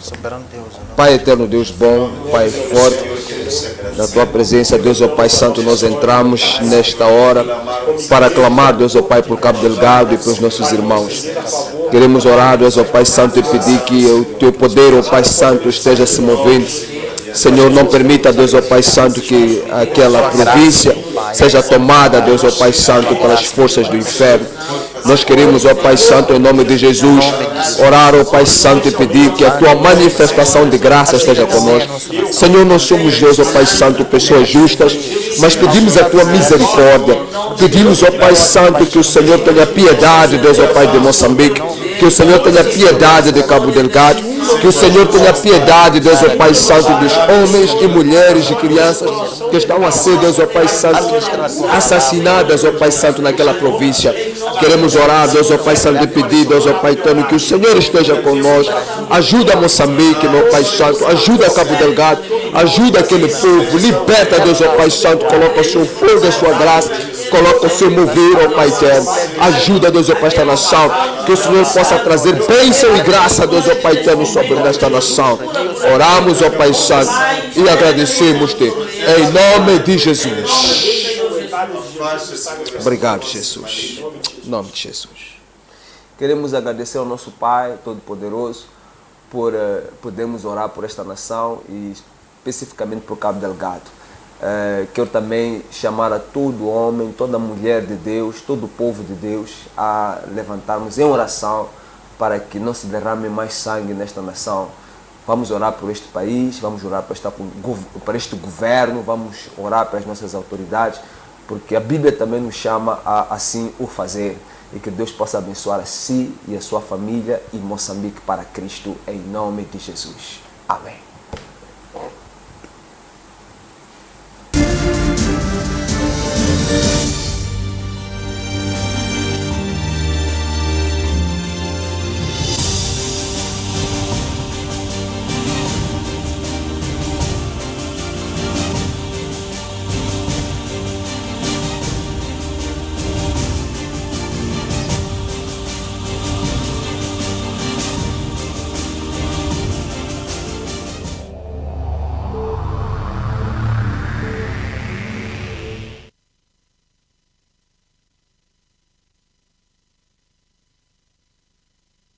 S4: Soberano Deus,
S1: Pai eterno, Deus bom, Pai forte, na Tua presença, Deus, ó Pai Santo, nós entramos nesta hora para clamar, Deus, ó Pai, por Cabo Delgado e pelos nossos irmãos. Queremos orar, Deus, ó Pai Santo, e pedir que o Teu poder, ó Pai Santo, esteja se movendo. Senhor, não permita, Deus, ó Pai Santo, que aquela província seja tomada, Deus, ó Pai Santo, pelas forças do inferno. Nós queremos, ó Pai Santo, em nome de Jesus, orar, ó Pai Santo, e pedir que a Tua manifestação de graça esteja conosco. Senhor, nós somos, Deus, ó Pai Santo, pessoas justas, mas pedimos a Tua misericórdia. Pedimos, ó Pai Santo, que o Senhor tenha piedade, Deus, ó Pai de Moçambique, que o Senhor tenha piedade de Cabo Delgado, que o Senhor tenha piedade, Deus, ó Pai Santo, dos homens e mulheres e crianças que estão a ser, Deus, ó Pai Santo, assassinadas, ó Pai Santo, naquela província. Queremos orar, Deus, ó Pai Santo, e pedir, Deus, ó Pai Eterno, que o Senhor esteja conosco. Ajuda Moçambique, meu Pai Santo, ajuda Cabo Delgado, ajuda aquele povo, liberta, Deus, ó Pai Santo, coloca o seu fogo, a sua graça, coloca o seu mover, ó Pai Eterno. Ajuda, Deus, ó Pai, esta nação, que o Senhor possa trazer bênção e graça, Deus, ó Pai Eterno, sobre esta nação. Oramos, ó Pai Santo, e agradecemos-te, em nome de Jesus. Obrigado, Jesus. Em nome de Jesus. Queremos agradecer ao nosso Pai Todo-Poderoso por podermos orar por esta nação e especificamente por Cabo Delgado. Quero também chamar a todo homem, toda mulher de Deus, todo o povo de Deus a levantarmos em oração para que não se derrame mais sangue nesta nação. Vamos orar por este país, vamos orar para este governo, vamos orar para as nossas autoridades, porque a Bíblia também nos chama a assim o fazer. E que Deus possa abençoar a si e a sua família e Moçambique para Cristo, em nome de Jesus. Amém.